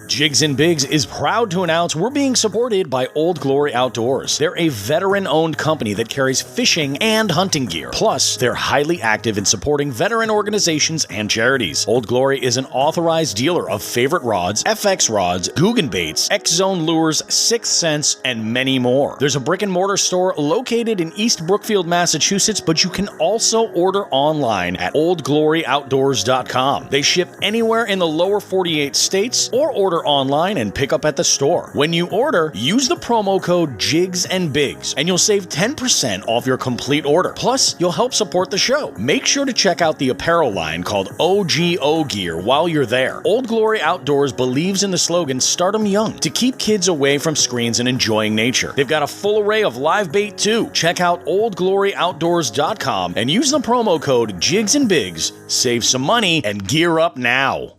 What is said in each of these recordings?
Jigs and Bigs is proud to announce we're being supported by Old Glory Outdoors. They're a veteran-owned company that carries fishing and hunting gear. Plus, they're highly active in supporting veteran organizations and charities. Old Glory is an authorized dealer of favorite rods, FX rods, Guggen baits, X-Zone lures, Sixth Sense, and many more. There's a brick-and-mortar store located in East Brookfield, Massachusetts, but you can also order online at oldgloryoutdoors.com. They ship anywhere in the lower 48 states or order online and pick up at the store. When you order, use the promo code JIGS and Bigs and you'll save 10% off your complete order. Plus, you'll help support the show. Make sure to check out the apparel line called OGO Gear while you're there. Old Glory Outdoors believes in the slogan "Start 'em young" to keep kids away from screens and enjoying nature. They've got a full array of live bait too. Check out oldgloryoutdoors.com and use the promo code JIGS and Bigs. Save some money and gear up now.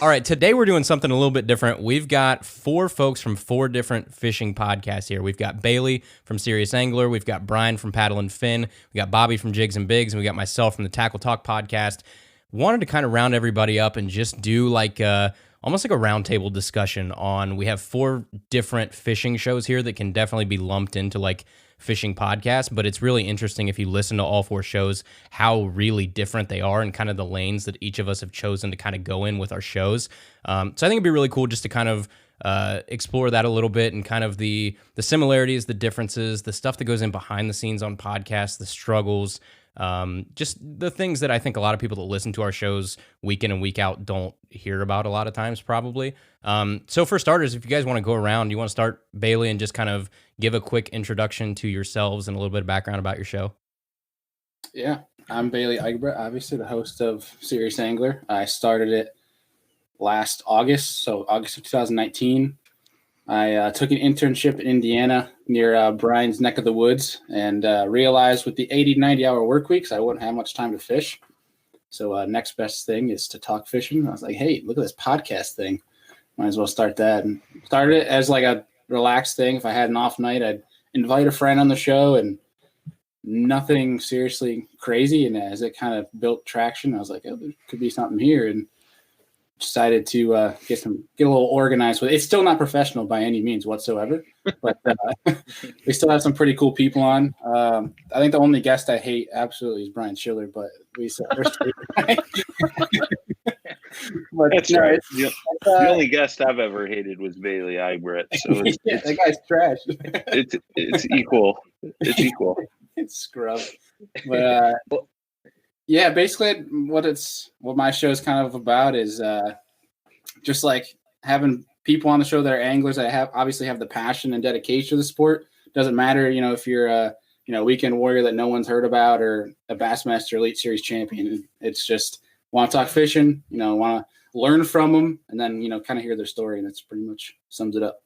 All right, today we're doing something a little bit different. We've got 4 folks from 4 different fishing podcasts here. We've got Bailey from Serious Angler, we've got Brian from Paddle and Fin, we got Bobby from Jigs and Bigs, and we got myself from the Tackle Talk podcast. Wanted to kind of round everybody up and just do like almost like a roundtable discussion on, we have 4 different fishing shows here that can definitely be lumped into like fishing podcasts, but it's really interesting if you listen to all 4 shows, how really different they are and kind of the lanes that each of us have chosen to kind of go in with our shows. So I think it'd be really cool just to kind of explore that a little bit and kind of the similarities, the differences, the stuff that goes in behind the scenes on podcasts, the struggles, just the things that I think a lot of people that listen to our shows week in and week out don't hear about a lot of times probably. So for starters, if you guys want to go around, you want to start, Bailey, and just kind of give a quick introduction to yourselves and a little bit of background about your show. Yeah, I'm Bailey Egbert, obviously the host of Serious Angler. I started it last August, so August of 2019. I took an internship in Indiana near Brian's neck of the woods and realized with the 80, 90-hour work weeks, I wouldn't have much time to fish. So next best thing is to talk fishing. I was like, hey, look at this podcast thing. Might as well start that. And started it as like a relaxed thing. If I had an off night, I'd invite a friend on the show and nothing seriously crazy. And as it kind of built traction, I was like, oh, there could be something here. And decided to get a little organized with it. It's still not professional by any means whatsoever, but we still have some pretty cool people on. I think the only guest I hate absolutely is Brian Schiller, but we're straight. But, that's right. The only guest I've ever hated was Bailey Egbert. So yeah, that guy's trash. It's equal. It's equal. It's scrub. But yeah, basically what my show is kind of about is just like having people on the show that are anglers that obviously have the passion and dedication to the sport. Doesn't matter, if you're a weekend warrior that no one's heard about or a Bassmaster Elite Series champion. It's just want to talk fishing, want to learn from them, and then kind of hear their story, and that's pretty much sums it up.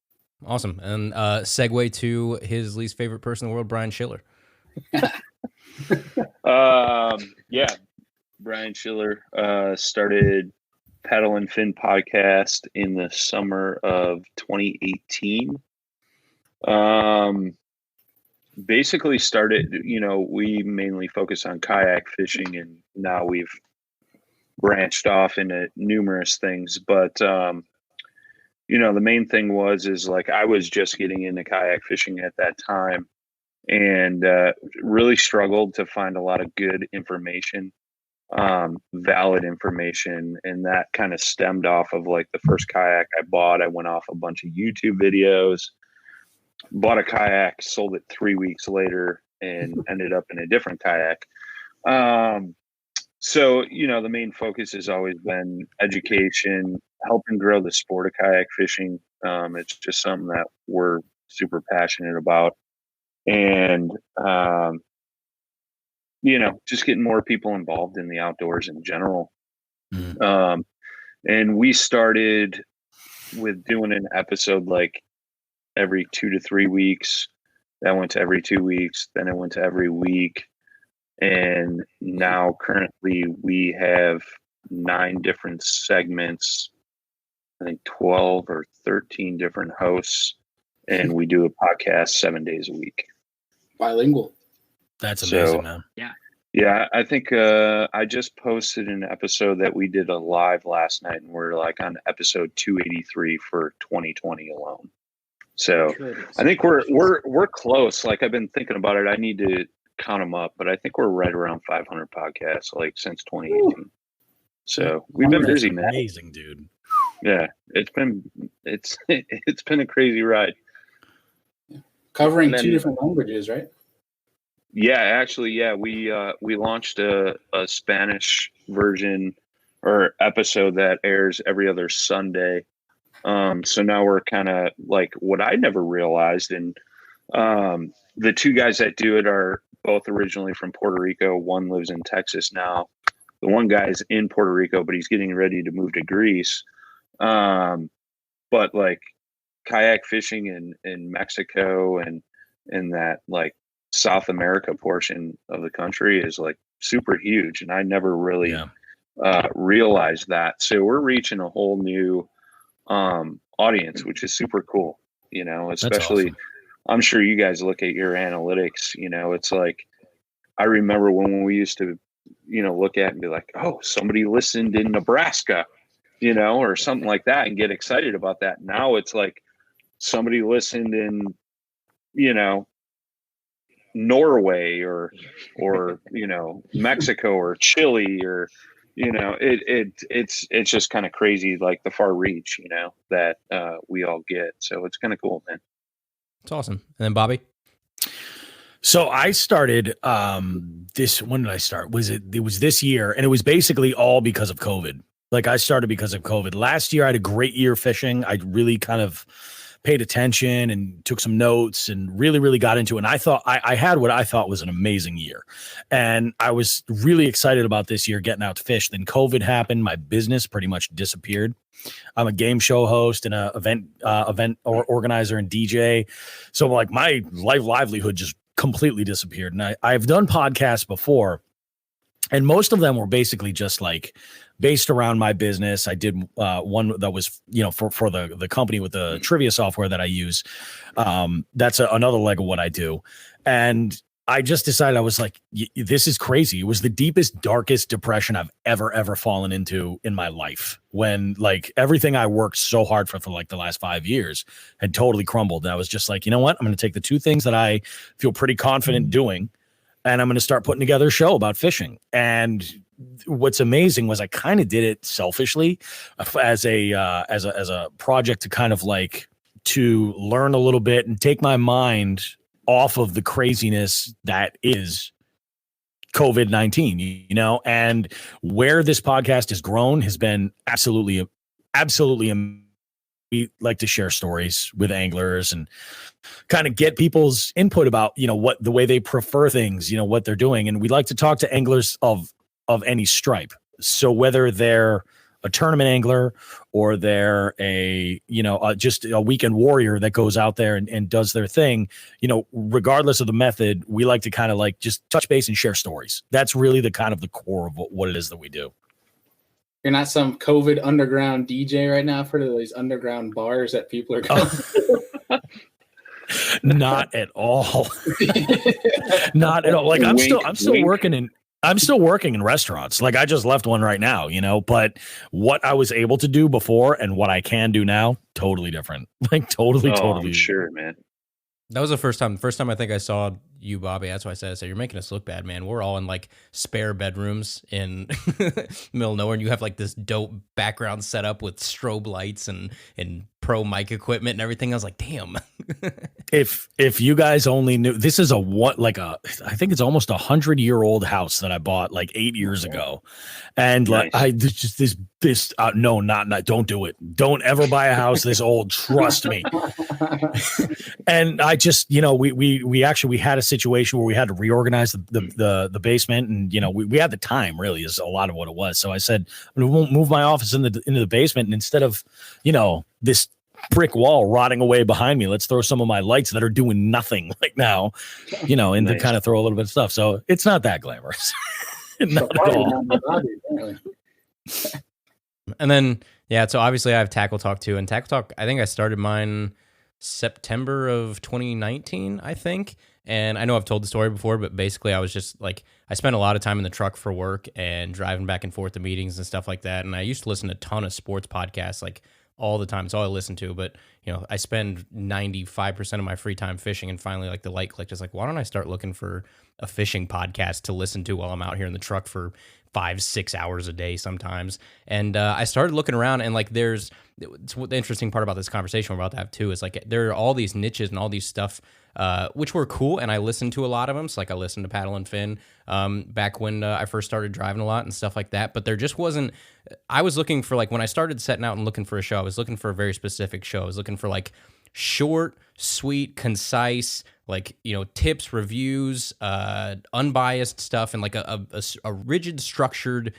Awesome. And segue to his least favorite person in the world, Brian Schiller. Yeah, Brian Schiller started Paddle and Fin podcast in the summer of 2018. Basically started, we mainly focus on kayak fishing, and now we've branched off into numerous things. But the main thing is like I was just getting into kayak fishing at that time, and really struggled to find a lot of good information, valid information. And that kind of stemmed off of like the first kayak I bought. I went off a bunch of YouTube videos, bought a kayak, sold it 3 weeks later, and ended up in a different kayak. So, the main focus has always been education, helping grow the sport of kayak fishing. It's just something that we're super passionate about. And, just getting more people involved in the outdoors in general. And we started with doing an episode like every 2 to 3 weeks. That went to every 2 weeks. Then it went to every week. And now currently we have 9 different segments, I think 12 or 13 different hosts, and we do a podcast 7 days a week. Bilingual. That's amazing, So, man. Yeah, I think I just posted an episode that we did a live last night, and we're like on episode 283 for 2020 alone. So I think we're close. Like, I've been thinking about it. I need to count them up, but I think we're right around 500 podcasts, like since 2018. Ooh. So we've been busy, man. Amazing, dude. Yeah, it's been a crazy ride. Covering 2 different languages, right? Yeah, actually, yeah, we launched a Spanish version or episode that airs every other Sunday. So now we're kind of like, what I never realized, and the 2 guys that do it are both originally from Puerto Rico. One lives in Texas now. The one guy's in Puerto Rico, but he's getting ready to move to Greece. But like kayak fishing in Mexico and in that like South America portion of the country is like super huge. And I never really realized that. So we're reaching a whole new audience, which is super cool, you know, especially awesome. I'm sure you guys look at your analytics, you know, it's like, I remember when we used to, you know, look at and be like, oh, somebody listened in Nebraska, you know, or something like that, and get excited about that. Now it's like somebody listened in, you know, Norway or you know, Mexico or Chile, or you know, it's just kind of crazy, like the far reach, you know, that we all get. So it's kind of cool, man. It's awesome. And then Bobby. So I started when did I start? It was this year, and it was basically all because of COVID. Like, I started because of COVID. Last year I had a great year fishing. I really kind of paid attention and took some notes and really, really got into it. And I thought I had what I thought was an amazing year. And I was really excited about this year getting out to fish. Then COVID happened. My business pretty much disappeared. I'm a game show host and a event organizer and DJ. So like my livelihood just completely disappeared. And I've done podcasts before, and most of them were basically just like based around my business. I did one that was, you know, for the company with the trivia software that I use. That's another leg of what I do. And I just decided, I was like, this is crazy. It was the deepest, darkest depression I've ever fallen into in my life, when like everything I worked so hard for like the last 5 years had totally crumbled. And I was just like, you know what? I'm going to take the 2 things that I feel pretty confident doing, and I'm going to start putting together a show about fishing. And what's amazing was I kind of did it selfishly as a project to kind of like to learn a little bit and take my mind off of the craziness that is COVID-19, you know. And where this podcast has grown has been absolutely. We like to share stories with anglers and kind of get people's input about, you know, what the way they prefer things, you know, what they're doing. And we like to talk to anglers of any stripe. So whether they're a tournament angler or they're just a weekend warrior that goes out there and does their thing, you know, regardless of the method, we like to kind of like just touch base and share stories. That's really the kind of the core of what it is that we do. You're not some COVID underground DJ right now for these underground bars that people are going. Not at all. Not at all. Like I'm still working in restaurants. Like I just left one right now, you know, but what I was able to do before and what I can do now, totally different. Like totally. I'm sure, man. That was the first time I think I saw you, Bobby. That's why I said, you're making us look bad, man. We're all in like spare bedrooms in the middle of nowhere, and you have like this dope background set up with strobe lights and pro mic equipment and everything. I was like, damn. If you guys only knew, this is I think it's almost 100-year-old house that I bought like 8 years ago. And nice. like don't do it. Don't ever buy a house this old. Trust me. And I just, you know, we had a situation where we had to reorganize the basement, and, you know, we had the time, really, is a lot of what it was. So I said, I'm going to move my office into the basement, and instead of, you know, this brick wall rotting away behind me. Let's throw some of my lights that are doing nothing right now, you know, and to kind of throw a little bit of stuff. So it's not that glamorous. Not at all. And then, yeah, so obviously I have Tackle Talk too. And Tackle Talk, I think I started mine September of 2019, I think. And I know I've told the story before, but basically I was just like, I spent a lot of time in the truck for work and driving back and forth to meetings and stuff like that. And I used to listen to a ton of sports podcasts, like all the time. It's all I listen to. But, you know, I spend 95% of my free time fishing, and finally like the light clicked. It's like, why don't I start looking for a fishing podcast to listen to while I'm out here in the truck for 5-6 hours a day sometimes. And I started looking around, and like it's what the interesting part about this conversation we're about to have too is like there are all these niches and all these stuff which were cool, and I listened to a lot of them. So like I listened to Paddle and Fin back when I first started driving a lot and stuff like that. But there just wasn't. I was looking for, like, when I started setting out and looking for a show, I was looking for a very specific show. I was looking for like short, sweet, concise, like, you know, tips, reviews, unbiased stuff, and like a rigid, structured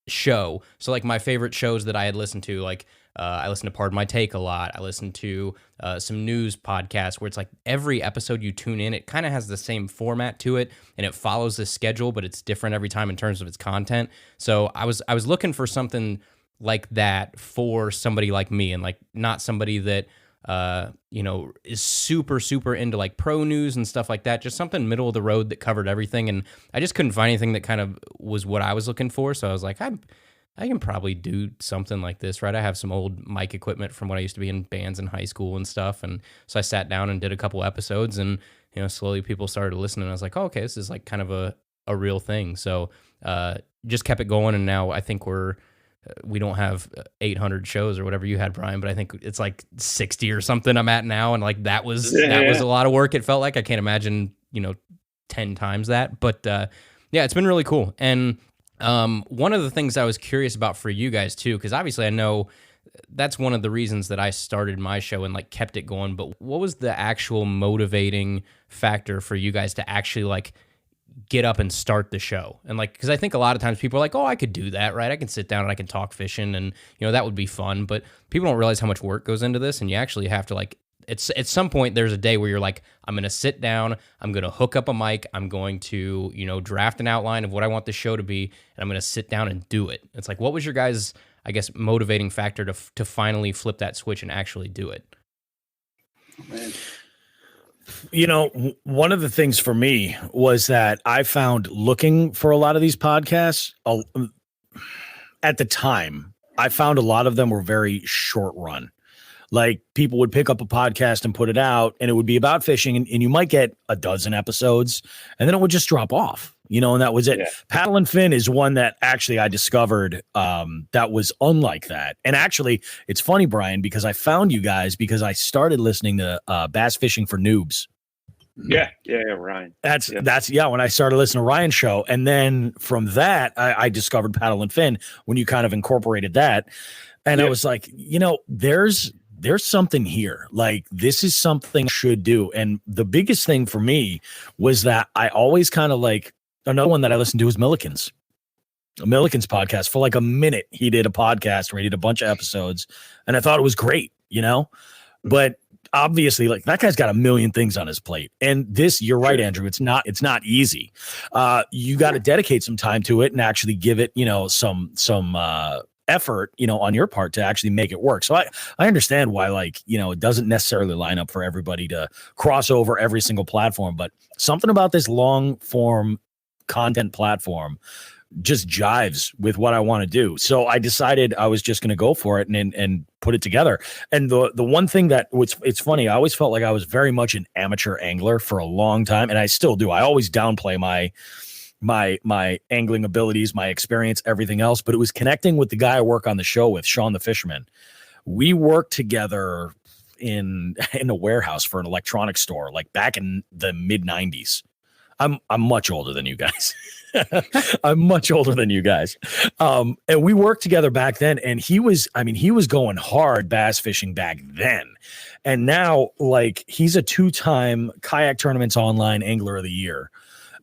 show. So like my favorite shows that I had listened to, like I listened to Pardon My Take a lot. I listened to some news podcasts where it's like every episode you tune in, it kind of has the same format to it, and it follows the schedule, but it's different every time in terms of its content. So I was looking for something like that for somebody like me, and like not somebody that you know, is super into like pro news and stuff like that. Just something middle of the road that covered everything. And I just couldn't find anything that kind of was what I was looking for. So I was like, I can probably do something like this, right? I have some old mic equipment from when I used to be in bands in high school and stuff. And so I sat down and did a couple episodes, and, you know, slowly people started listening. I was like, oh, okay, this is like kind of a real thing. So just kept it going. And now I think we don't have 800 shows or whatever you had, Brian, but I think it's like 60 or something I'm at now. And like that was a lot of work. It felt like, I can't imagine, you know, 10 times that. But yeah, it's been really cool. And one of the things I was curious about for you guys too, because obviously I know that's one of the reasons that I started my show and like kept it going. But what was the actual motivating factor for you guys to actually like get up and start the show? And like, because I think a lot of times people are like, oh, I could do that, right? I can sit down and I can talk fishing, and, you know, that would be fun. But people don't realize how much work goes into this, and you actually have to, like, it's at some point there's a day where you're like, I'm going to sit down, I'm going to hook up a mic, I'm going to, you know, draft an outline of what I want the show to be, and I'm going to sit down and do it. It's like, what was your guys', I guess, motivating factor to finally flip that switch and actually do it? Man. You know, one of the things for me was that I found looking for a lot of these podcasts at the time, I found a lot of them were very short run. Like, people would pick up a podcast and put it out, and it would be about fishing, and you might get a dozen episodes, and then it would just drop off, you know, and that was it. Yeah. Paddle and Fin is one that actually I discovered that was unlike that. And actually, it's funny, Brian, because I found you guys because I started listening to Bass Fishing for Noobs. Yeah, Ryan. That's when I started listening to Ryan's show. And then from that, I discovered Paddle and Fin when you kind of incorporated that. And I was like, you know, there's something here. Like, this is something I should do. And the biggest thing for me was that I always kind of like, another one that I listened to was Milliken's podcast. For like a minute, he did a podcast where he did a bunch of episodes, and I thought it was great, you know, but obviously, like, that guy's got a million things on his plate. And this, you're right, Andrew, it's not easy. You got to dedicate some time to it and actually give it, you know, some effort, you know, on your part to actually make it work. So I understand why, like, you know, it doesn't necessarily line up for everybody to cross over every single platform, but something about this long form content platform just jives with what I want to do. So I decided I was just going to go for it and put it together. And the one thing that it's funny, I always felt like I was very much an amateur angler for a long time, and I still do. I always downplay my angling abilities, my experience, everything else, but it was connecting with the guy I work on the show with, Sean the Fisherman. We worked together in a warehouse for an electronics store, like back in the mid 90s. I'm much older than you guys. I'm much older than you guys. And we worked together back then, and he was going hard bass fishing back then. And now, like, he's a 2-time Kayak Tournaments Online Angler of the Year.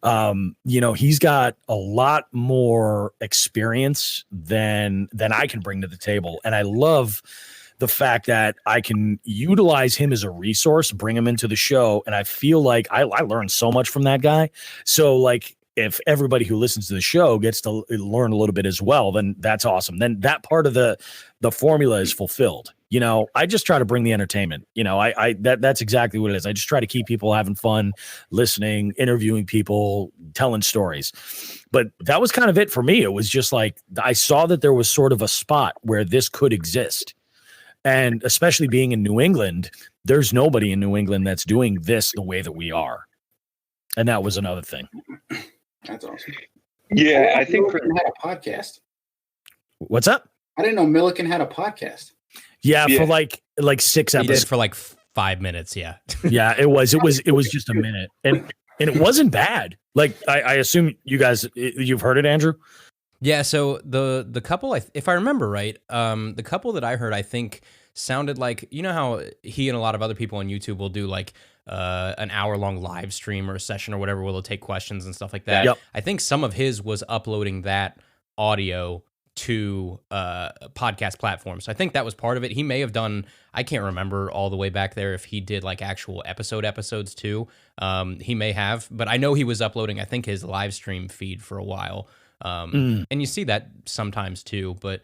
You know, he's got a lot more experience than I can bring to the table. And I love the fact that I can utilize him as a resource, bring him into the show. And I feel like I learned so much from that guy. So like, if everybody who listens to the show gets to learn a little bit as well, then that's awesome. Then that part of the formula is fulfilled. You know, I just try to bring the entertainment. You know, that's exactly what it is. I just try to keep people having fun, listening, interviewing people, telling stories. But that was kind of it for me. It was just like, I saw that there was sort of a spot where this could exist. And especially being in New England, there's nobody in New England that's doing this the way that we are. And that was another thing. That's awesome. Yeah, I think Milliken had a podcast. What's up? I didn't know Milliken had a podcast. Yeah, for like 6 episodes. He did for like 5 minutes. Yeah. Yeah, it was just a minute. And it wasn't bad. Like I assume you've heard it, Andrew? Yeah, so the couple, if I remember right, the couple that I heard, I think sounded like, you know how he and a lot of other people on YouTube will do like an hour-long live stream or a session or whatever where they'll take questions and stuff like that. Yep. I think some of his was uploading that audio to podcast platforms. So I think that was part of it. He may have done, I can't remember all the way back there if he did like actual episodes too. He may have, but I know he was uploading, I think, his live stream feed for a while. And you see that sometimes too, but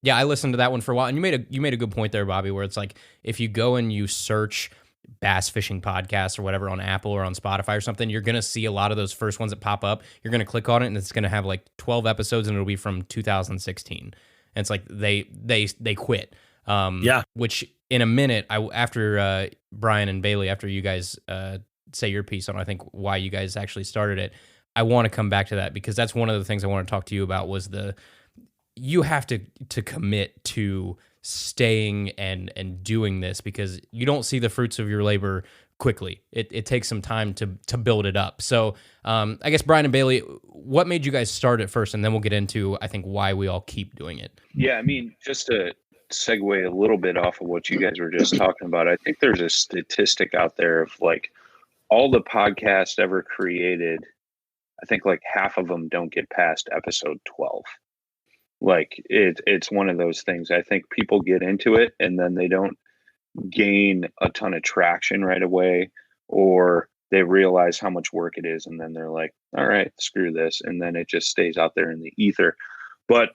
yeah, I listened to that one for a while, and you made a good point there, Bobby, where it's like if you go and you search bass fishing podcasts or whatever on Apple or on Spotify or something, you're gonna see a lot of those first ones that pop up. You're gonna click on it, and it's gonna have like 12 episodes, and it'll be from 2016. And it's like they quit. Yeah. Which in a minute, after Brian and Bailey, after you guys say your piece on, I think why you guys actually started it, I want to come back to that because that's one of the things I want to talk to you about was you have to commit to staying and doing this because you don't see the fruits of your labor quickly. It takes some time to build it up. So I guess Brian and Bailey, what made you guys start it first? And then we'll get into, I think, why we all keep doing it. Yeah, I mean, just to segue a little bit off of what you guys were just talking about, I think there's a statistic out there of like all the podcasts ever created, I think like half of them don't get past episode 12. Like it's one of those things. I think people get into it and then they don't gain a ton of traction right away, or they realize how much work it is. And then they're like, all right, screw this. And then it just stays out there in the ether. But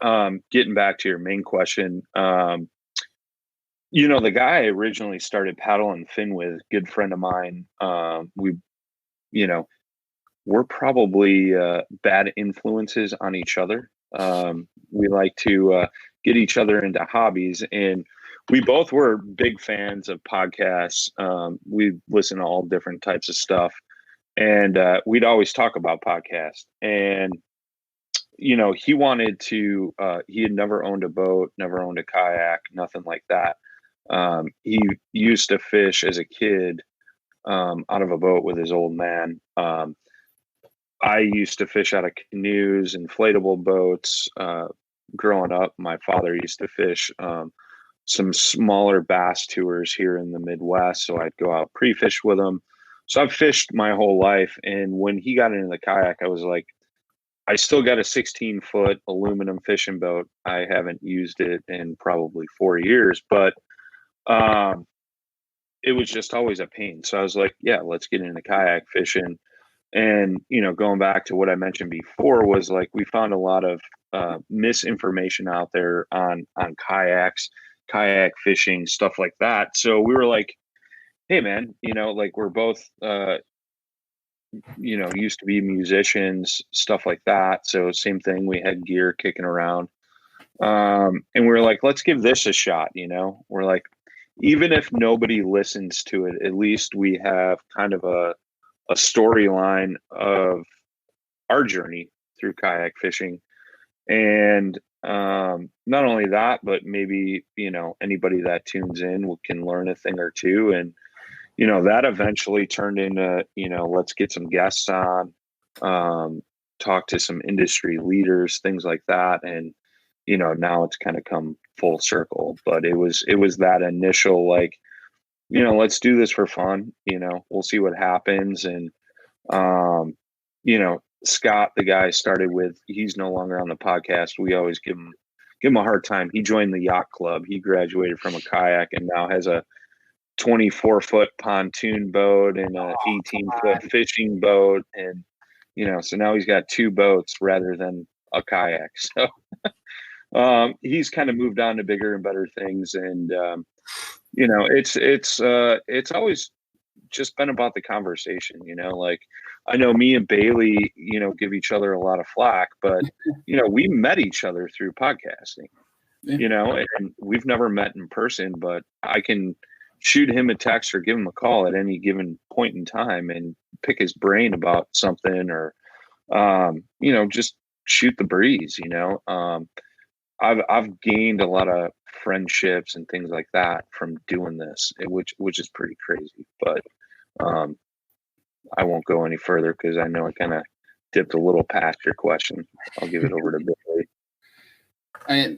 getting back to your main question, the guy I originally started Paddle and Fin with, good friend of mine, we're probably bad influences on each other. We like to get each other into hobbies, and we both were big fans of podcasts. We listen to all different types of stuff, and we'd always talk about podcasts. And he wanted to. He had never owned a boat, never owned a kayak, nothing like that. He used to fish as a kid out of a boat with his old man. I used to fish out of canoes, inflatable boats. Growing up, my father used to fish some smaller bass tours here in the Midwest. So I'd go out pre-fish with him. So I've fished my whole life. And when he got into the kayak, I was like, I still got a 16-foot aluminum fishing boat. I haven't used it in probably 4 years, but it was just always a pain. So I was like, yeah, let's get into kayak fishing. And, going back to what I mentioned before was like, we found a lot of misinformation out there on kayaks, kayak fishing, stuff like that. So we were like, hey man, we're both, used to be musicians, stuff like that. So same thing, we had gear kicking around. And we were like, let's give this a shot. We're like, even if nobody listens to it, at least we have kind of a storyline of our journey through kayak fishing. And not only that, but maybe, anybody that tunes in can learn a thing or two. And, that eventually turned into, let's get some guests on, talk to some industry leaders, things like that. And, now it's kind of come full circle, but it was that initial, like, let's do this for fun. We'll see what happens. And, Scott, the guy I started with, he's no longer on the podcast. We always give him give him a hard time. He joined the yacht club. He graduated from a kayak and now has a 24-foot pontoon boat and a 18-foot fishing boat. And, so now he's got 2 boats rather than a kayak. So he's kind of moved on to bigger and better things. And, it's always just been about the conversation, like I know me and Bailey, give each other a lot of flack, but, we met each other through podcasting, and we've never met in person, but I can shoot him a text or give him a call at any given point in time and pick his brain about something or, just shoot the breeze, I've gained a lot of friendships and things like that from doing this, which is pretty crazy, but I won't go any further because I know I kind of dipped a little past your question. I'll give it over to Billy. I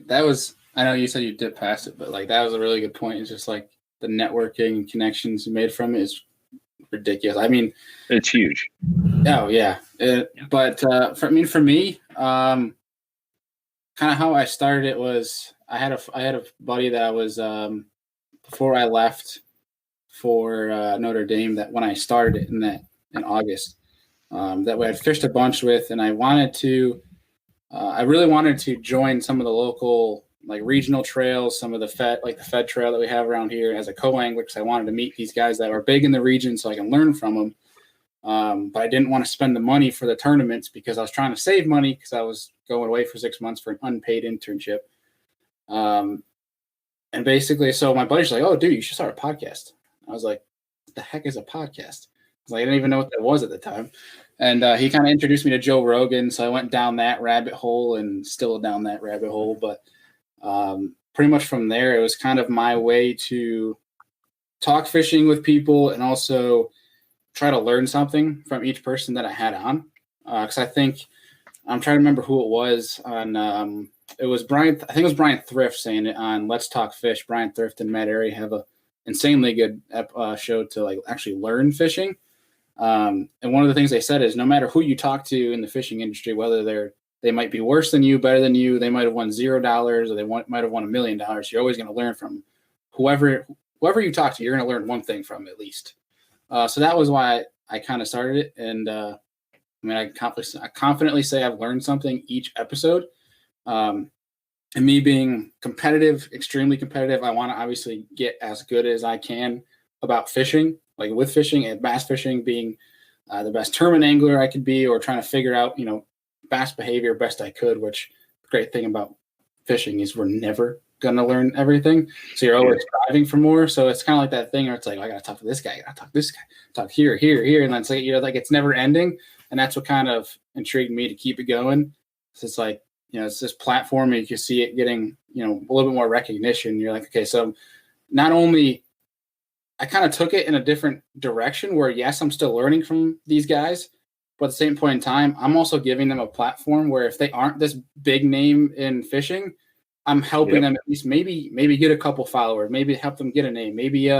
know you said you dipped past it, but like that was a really good point. It's just like the networking and connections you made from it is ridiculous. I mean, it's huge. Oh yeah. But for me, kind of how I started it was I had a buddy that was before I left for Notre Dame, that when I started it in August, that we had fished a bunch with, and I really wanted to join some of the local like regional trails, some of the Fed trail that we have around here as a co-angler, because I wanted to meet these guys that were big in the region so I can learn from them. But I didn't want to spend the money for the tournaments because I was trying to save money because I was going away for 6 months for an unpaid internship. And basically, so my buddy's like, "Oh, dude, you should start a podcast." I was like, "What the heck is a podcast?" I was like, I didn't even know what that was at the time. And he kind of introduced me to Joe Rogan. So I went down that rabbit hole and still down that rabbit hole. But pretty much from there, it was kind of my way to talk fishing with people and also try to learn something from each person that I had on. Because I think I'm trying to remember who it was on. It was Brian. I think it was Brian Thrift saying it on Let's Talk Fish. Brian Thrift and Matt Airy have a insanely good show to like actually learn fishing. And one of the things they said is no matter who you talk to in the fishing industry, whether they might be worse than you, better than you, they might have won $0 or they might have won $1 million. You're always going to learn from whoever you talk to. You're going to learn one thing from at least. So that was why I kind of started it. And I confidently say I've learned something each episode. And me being competitive, extremely competitive, I want to obviously get as good as I can about fishing, like with fishing and bass fishing, being the best tournament angler I could be, or trying to figure out, bass behavior best I could, which the great thing about fishing is we're never going to learn everything. So you're always striving for more. So it's kind of like that thing where it's like, I got to talk to this guy, I got to talk to this guy, talk here. And then it's like, like it's never ending. And that's what kind of intrigued me to keep it going. So it's like, it's this platform and you can see it getting, a little bit more recognition. You're like, okay, so not only I kind of took it in a different direction where, yes, I'm still learning from these guys, but at the same point in time, I'm also giving them a platform where if they aren't this big name in fishing, I'm helping them at least maybe get a couple followers, maybe help them get a name, maybe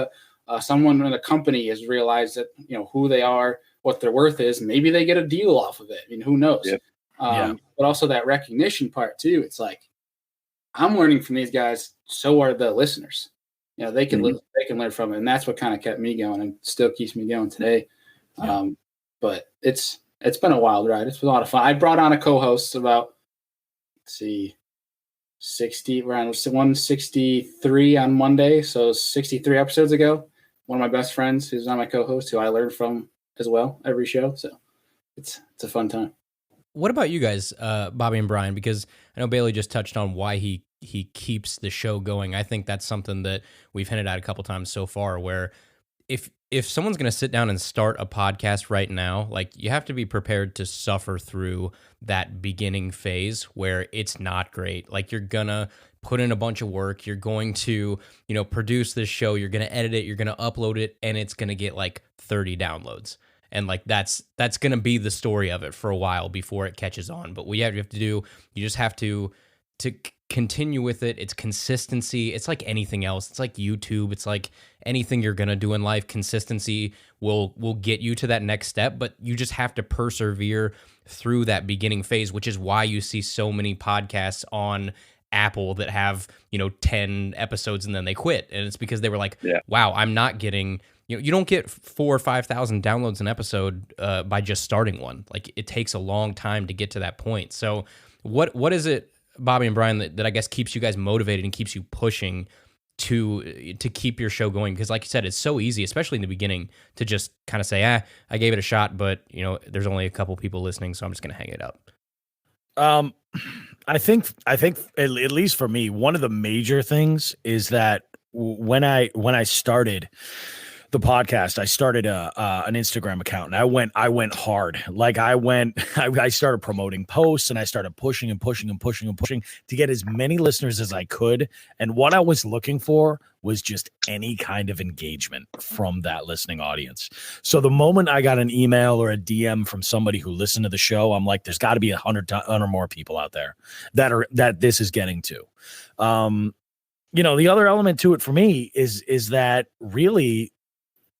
someone in the company has realized that, who they are, what their worth is. Maybe they get a deal off of it. I mean, who knows? Yep. But also that recognition part too. It's like, I'm learning from these guys. So are the listeners. They can they can learn from it. And that's what kind of kept me going and still keeps me going today. Yeah. But it's been a wild ride. It's been a lot of fun. I brought on a co-host about, 60, around 163 on Monday. So 63 episodes ago, one of my best friends who's on my co-host, who I learned from as well every show. So it's a fun time. What about you guys, Bobby and Brian? Because I know Bailey just touched on why he keeps the show going. I think that's something that we've hinted at a couple times so far, where if someone's going to sit down and start a podcast right now, like you have to be prepared to suffer through that beginning phase where it's not great. Like you're going to put in a bunch of work. You're going to, produce this show. You're going to edit it. You're going to upload it, and it's going to get like 30 downloads. And like that's going to be the story of it for a while before it catches on. But what you have to do, you just have to continue with it. It's consistency. It's like anything else. It's like YouTube. It's like anything you're going to do in life. Consistency will get you to that next step, but you just have to persevere through that beginning phase, which is why you see so many podcasts on Apple that have, 10 episodes and then they quit. And it's because they were like, Yeah. wow, I'm not getting, you don't get 4,000 or 5,000 downloads an episode by just starting one. Like, it takes a long time to get to that point. So what is it, Bobby and Brian, that I guess keeps you guys motivated and keeps you pushing to keep your show going? Because like you said, it's so easy, especially in the beginning, to just kind of say, I gave it a shot, but there's only a couple people listening, so I'm just going to hang it up. I think at least for me, one of the major things is that when I started the podcast, I started an Instagram account, and I went hard. Like I started promoting posts, and I started pushing to get as many listeners as I could. And what I was looking for was just any kind of engagement from that listening audience. So the moment I got an email or a DM from somebody who listened to the show, I'm like, there's got to be 100 or more people out there that this is getting to. The other element to it for me is that really,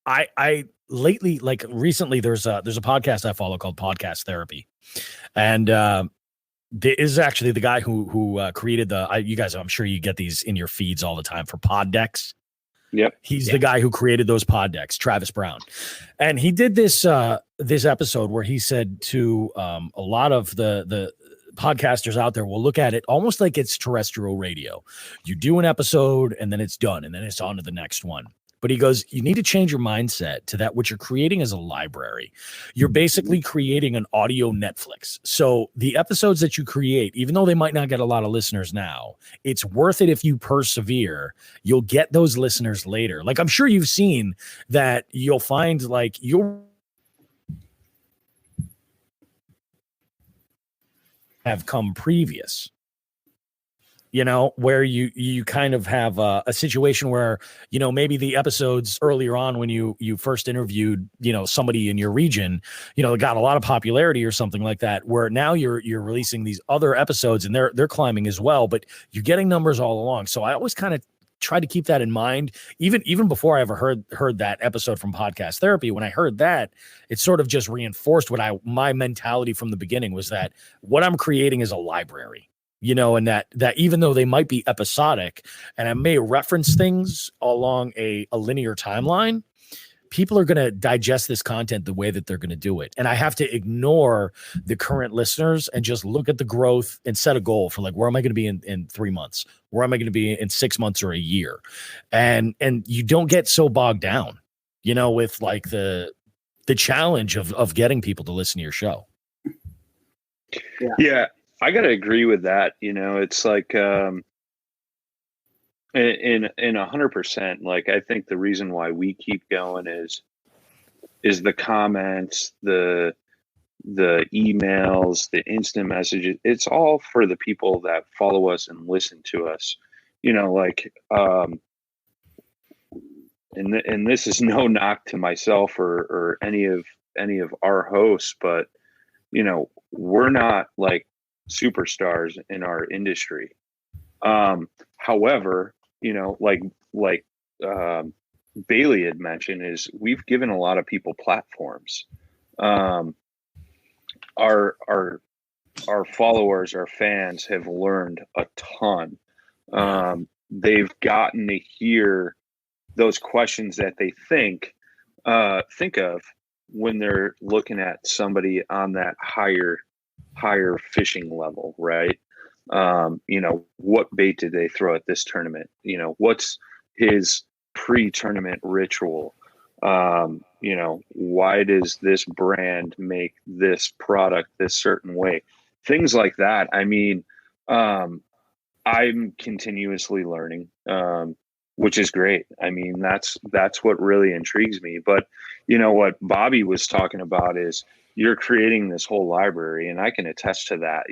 I lately, like recently, there's a podcast I follow called Podcast Therapy, and this is actually the guy who created you guys. I'm sure you get these in your feeds all the time for pod decks. Yep, he's the guy who created those pod decks, Travis Brown, and he did this episode where he said to a lot of the podcasters out there will look at it almost like it's terrestrial radio. You do an episode and then it's done, and then it's on to the next one. But he goes, you need to change your mindset to that. What you're creating is a library. You're basically creating an audio Netflix. So the episodes that you create, even though they might not get a lot of listeners now, it's worth it if you persevere. You'll get those listeners later. Like, I'm sure you've seen that you'll find like you'll have come previous. Where you kind of have a situation where, maybe the episodes earlier on when you first interviewed, somebody in your region, got a lot of popularity or something like that, where now you're releasing these other episodes and they're climbing as well, but you're getting numbers all along. So I always kind of try to keep that in mind, even before I ever heard that episode from Podcast Therapy. When I heard that, it sort of just reinforced my mentality from the beginning was that what I'm creating is a library. And that even though they might be episodic and I may reference things along a linear timeline, people are going to digest this content the way that they're going to do it. And I have to ignore the current listeners and just look at the growth and set a goal for like, where am I going to be in 3 months? Where am I going to be in 6 months or a year? And you don't get so bogged down, with like the challenge of getting people to listen to your show. Yeah. I got to agree with that. It's like, in 100%, like, I think the reason why we keep going is the comments, the emails, the instant messages. It's all for the people that follow us and listen to us, and this is no knock to myself or any of our hosts, but, we're not like superstars in our industry. However, like Bailey had mentioned, is we've given a lot of people platforms. Our followers, our fans have learned a ton. They've gotten to hear those questions that they think of when they're looking at somebody on that higher fishing level, right? What bait did they throw at this tournament? What's his pre-tournament ritual? Why does this brand make this product this certain way? Things like that. I mean, I'm continuously learning, which is great. I mean, that's what really intrigues me. But what Bobby was talking about is you're creating this whole library, and I can attest to that.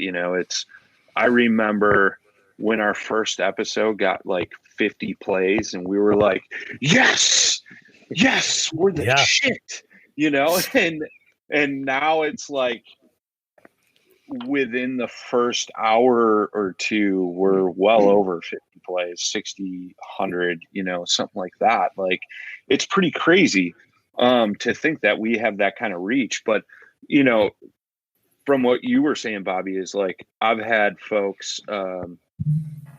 I remember when our first episode got like 50 plays and we were like, yes, we're the shit, and now it's like within the first hour or two, we're well over 50 plays, 60, 100, something like that. Like, it's pretty crazy to think that we have that kind of reach. But, from what you were saying, Bobby, is like, I've had folks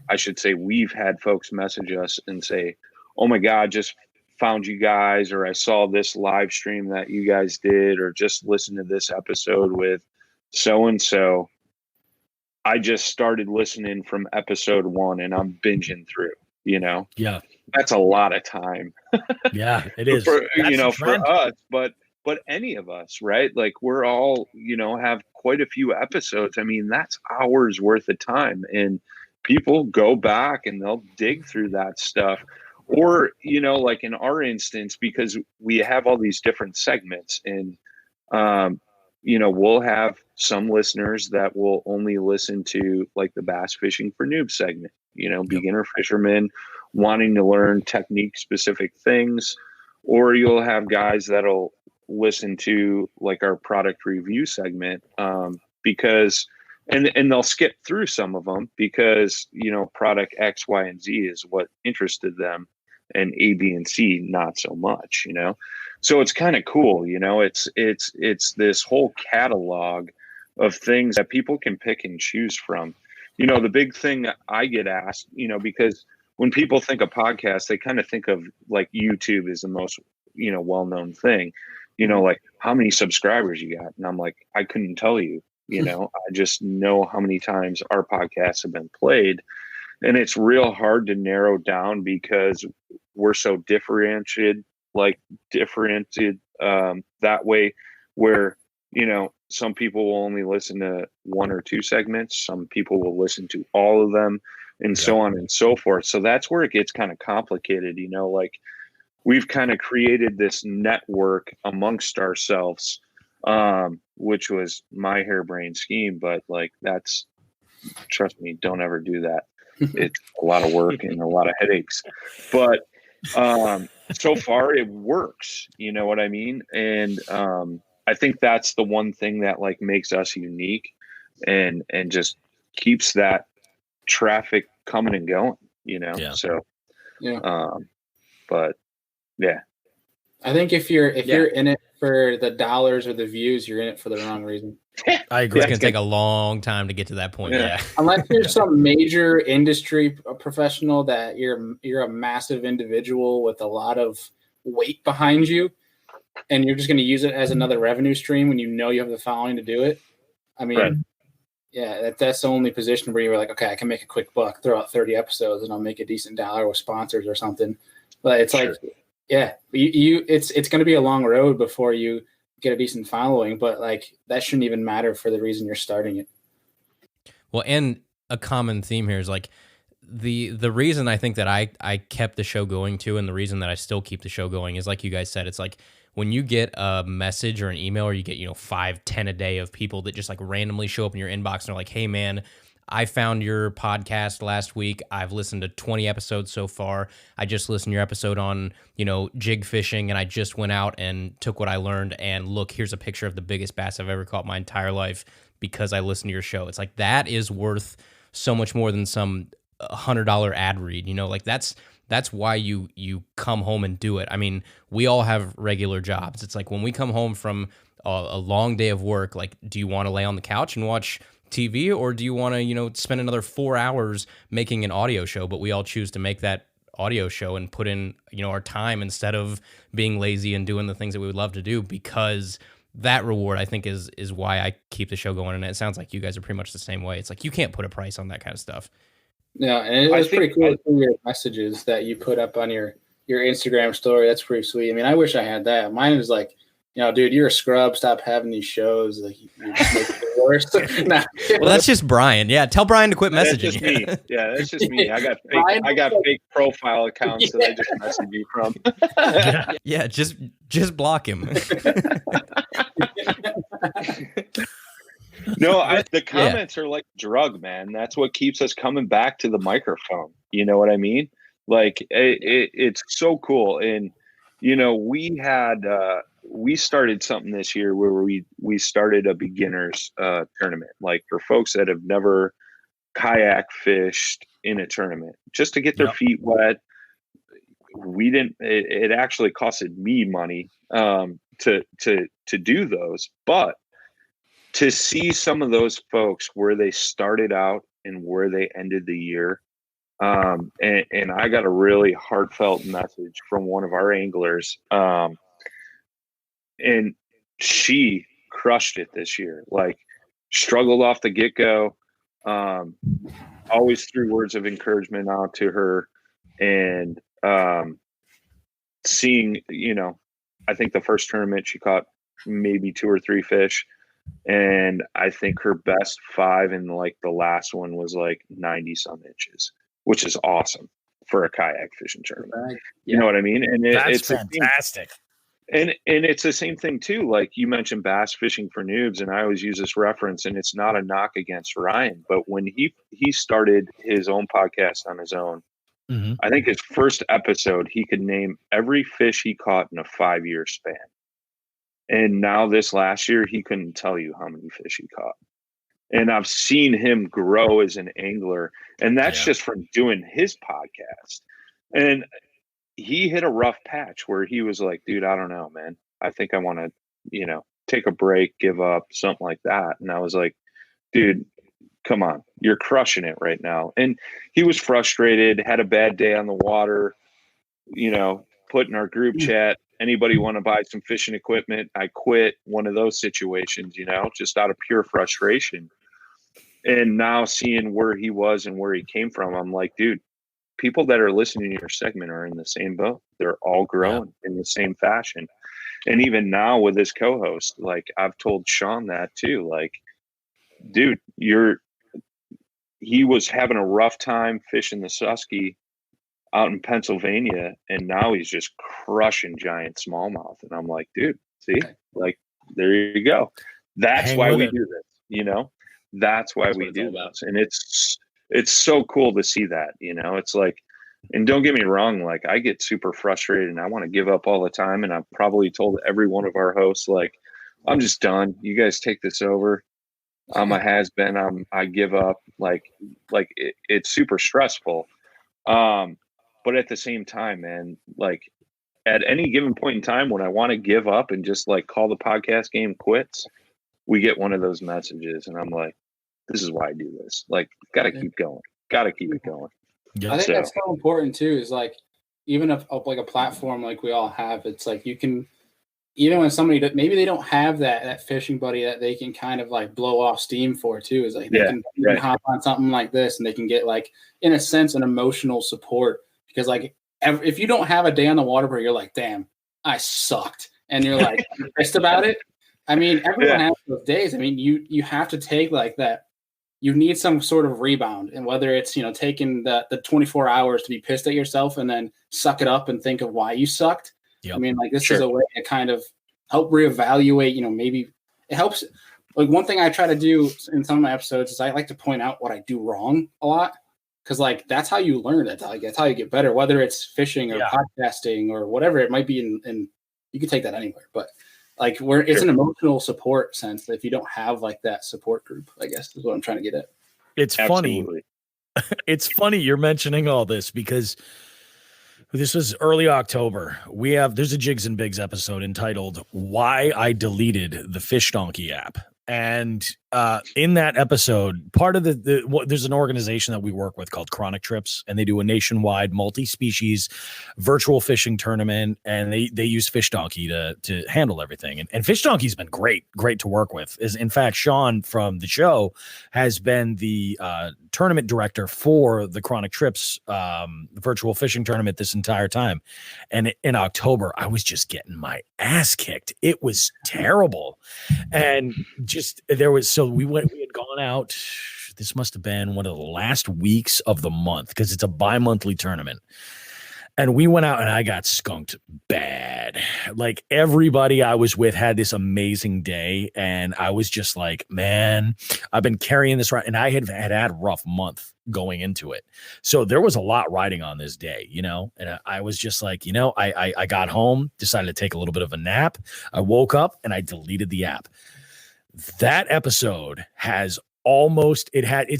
I should say we've had folks message us and say, oh my God, just found you guys, or I saw this live stream that you guys did, or just listened to this episode with so-and-so. I just started listening from episode 1 and I'm binging through, Yeah. That's a lot of time. Yeah, it is. For, That's for us, but any of us, right? Like we're all, have quite a few episodes. I mean, that's hours worth of time, and people go back and they'll dig through that stuff. Or, like in our instance, because we have all these different segments, and, we'll have some listeners that will only listen to like the bass fishing for noob segment, beginner fishermen wanting to learn technique specific things. Or you'll have guys that'll listen to like our product review segment, because and they'll skip through some of them because product X, Y, and Z is what interested them, and A, B, and C not so much. So it's kind of cool. It's this whole catalog of things that people can pick and choose from. The big thing that I get asked, because when people think of podcasts, they kind of think of like YouTube is the most well-known thing, like how many subscribers you got. And I'm like, I couldn't tell you, I just know how many times our podcasts have been played. And it's real hard to narrow down because we're so differentiated that way, where, some people will only listen to 1 or 2 segments. Some people will listen to all of them, and so on and so forth. So that's where it gets kind of complicated, like we've kind of created this network amongst ourselves, which was my harebrained scheme. But like, trust me, don't ever do that. It's a lot of work and a lot of headaches, but so far it works. You know what I mean? And I think that's the one thing that like makes us unique, and just keeps that traffic coming and going. So but yeah, I think if you're in it for the dollars or the views, you're in it for the wrong reason. I agree. It's going to take a long time to get to that point. Yeah. Unless you're some major industry professional that you're a massive individual with a lot of weight behind you, and you're just going to use it as another revenue stream when you have the following to do it. I mean, right. Yeah, that's the only position where you're like, okay, I can make a quick buck, throw out 30 episodes, and I'll make a decent dollar with sponsors or something. But it's like, yeah, it's going to be a long road before you get a decent following, but like that shouldn't even matter for the reason you're starting it. Well, and a common theme here is like the reason I think that I kept the show going too, and the reason that I still keep the show going is like you guys said, it's like when you get a message or an email, or you get 5-10 a day of people that just like randomly show up in your inbox and are like, hey man, I found your podcast last week. I've listened to 20 episodes so far. I just listened to your episode on, jig fishing, and I just went out and took what I learned, and look, here's a picture of the biggest bass I've ever caught my entire life because I listened to your show. It's like that is worth so much more than some $100 ad read. Like that's why you come home and do it. I mean, we all have regular jobs. It's like when we come home from a long day of work, like, do you want to lay on the couch and watch TV, or do you want to, spend another 4 hours making an audio show? But we all choose to make that audio show and put in, our time instead of being lazy and doing the things that we would love to do, because that reward, I think, is why I keep the show going. And it sounds like you guys are pretty much the same way. It's like you can't put a price on that kind of stuff. Yeah, and it was pretty cool to see your messages that you put up on your Instagram story. That's pretty sweet. I mean, I wish I had that. Mine is like, dude, you're a scrub. Stop having these shows. Like, you're just making it worse. Nah. Well, that's just Brian. Yeah, tell Brian to quit messaging. That's just me. Yeah, that's just me. I got fake profile accounts that I just message you from. Yeah, just block him. No, the comments are like a drug, man. That's what keeps us coming back to the microphone. You know what I mean? Like it's so cool. And we started something this year where we started a beginners tournament, like for folks that have never kayak fished in a tournament, just to get their feet wet. We didn't. It actually costed me money to do those, but to see some of those folks where they started out and where they ended the year, And I got a really heartfelt message from one of our anglers. And she crushed it this year, like struggled off the get-go. Always threw words of encouragement out to her, and seeing, I think the first tournament she caught maybe 2 or 3 fish, and I think her best 5 in like the last one was like 90 some inches, which is awesome for a kayak fishing tournament. Yeah. You know what I mean? And That's it's fantastic. And it's the same thing too. Like you mentioned bass fishing for noobs, and I always use this reference, and it's not a knock against Ryan, but when he started his own podcast on his own, I think his first episode, he could name every fish he caught in a 5-year span. And now this last year, he couldn't tell you how many fish he caught. And I've seen him grow as an angler, and that's just from doing his podcast. And he hit a rough patch where he was like, dude, I don't know, man. I think I want to, take a break, give up, something like that. And I was like, dude, come on, you're crushing it right now. And he was frustrated, had a bad day on the water, put in our group chat, anybody want to buy some fishing equipment? I quit. One of those situations, just out of pure frustration. And now seeing where he was and where he came from, I'm like, dude, people that are listening to your segment are in the same boat. They're all growing in the same fashion. And even now with his co-host, like I've told Sean that too, like, dude, he was having a rough time fishing the Susky out in Pennsylvania, and now he's just crushing giant smallmouth. And I'm like, dude, see, like, there you go. That's why we do this, that's why we do this. And it's so cool to see that, it's like, and don't get me wrong, like I get super frustrated and I want to give up all the time. And I've probably told every one of our hosts, like, I'm just done. You guys take this over. I'm a has-been. I give up. Like it's super stressful. But at the same time, man, like at any given point in time when I want to give up and just like call the podcast game quits, we get one of those messages and I'm like, this is why I do this. Like, gotta keep going. Gotta keep it going. Yeah. I think that's so important too, is like, even if like a platform like we all have, it's like you can, even when somebody that maybe they don't have that fishing buddy that they can kind of like blow off steam for too, is like they can hop on something like this and they can get like, in a sense, an emotional support. Because like if you don't have a day on the water where you're like, damn, I sucked, and you're like pissed about it. I mean, everyone has those days. I mean, you have to take like that. You need some sort of rebound, and whether it's taking the 24 hours to be pissed at yourself and then suck it up and think of why you sucked. Yep. I mean, like this is a way to kind of help reevaluate. Maybe it helps. Like one thing I try to do in some of my episodes is I like to point out what I do wrong a lot. Because like that's how you learn. That's how you get better. Whether it's fishing or podcasting or whatever it might be, and you can take that anywhere. But like it's an emotional support sense that if you don't have like that support group, I guess is what I'm trying to get at. It's funny. It's funny you're mentioning all this because this was early October. There's a Jigs and Bigs episode entitled "Why I Deleted the Fish Donkey App." And in that episode, part of there's an organization that we work with called Chronic Trips, and they do a nationwide multi-species virtual fishing tournament, and they use Fish Donkey to handle everything. And Fish Donkey's been great to work with. In fact, Sean from the show has been the tournament director for the Chronic Trips virtual fishing tournament this entire time. And in October, I was just getting my ass kicked. It was terrible. And we had gone out. This must have been one of the last weeks of the month because it's a bi-monthly tournament. And we went out and I got skunked bad. Like everybody I was with had this amazing day. And I was just like, man, I've been carrying this right. And I had a rough month going into it. So there was a lot riding on this day, and I was just like, I got home, decided to take a little bit of a nap. I woke up and I deleted the app. That episode it's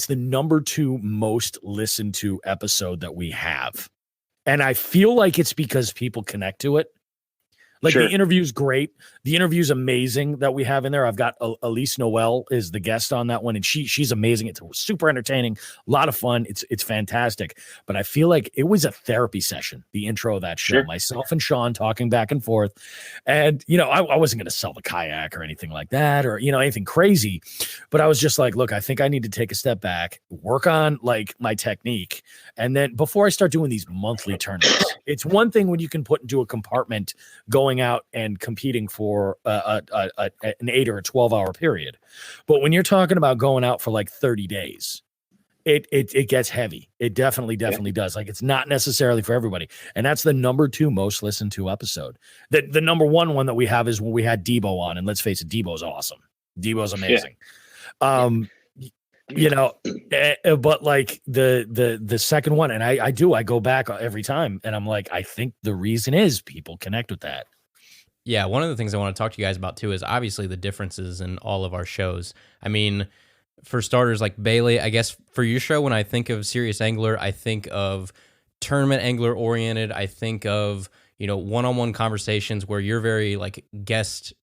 the number 2 most listened to episode that we have. And I feel like it's because people connect to it. Like Sure. the interview's great. The interview's amazing that we have in there. I've got Elise Noel is the guest on that one, and she's amazing. It's super entertaining, a lot of fun. It's fantastic. But I feel like it was a therapy session, the intro of that show. Sure. Myself and Sean talking back and forth. And, I wasn't going to sell the kayak or anything like that or, anything crazy. But I was just like, look, I think I need to take a step back, work on like my technique. And then before I start doing these monthly tournaments, it's one thing when you can put into a compartment going out and competing for an 8 or a 12-hour period. But when you're talking about going out for like 30 days, it gets heavy. It definitely does. Like it's not necessarily for everybody. And that's the number 2 most listened to episode. The number one that we have is when we had Debo on. And let's face it, Debo's awesome. Debo's amazing. But like the second one, and I go back every time and I'm like, I think the reason is people connect with that. Yeah, one of the things I want to talk to you guys about too is obviously the differences in all of our shows. I mean, for starters, like Bailey, I guess for your show, when I think of Serious Angler, I think of tournament angler oriented. I think of, one-on-one conversations where you're very like guest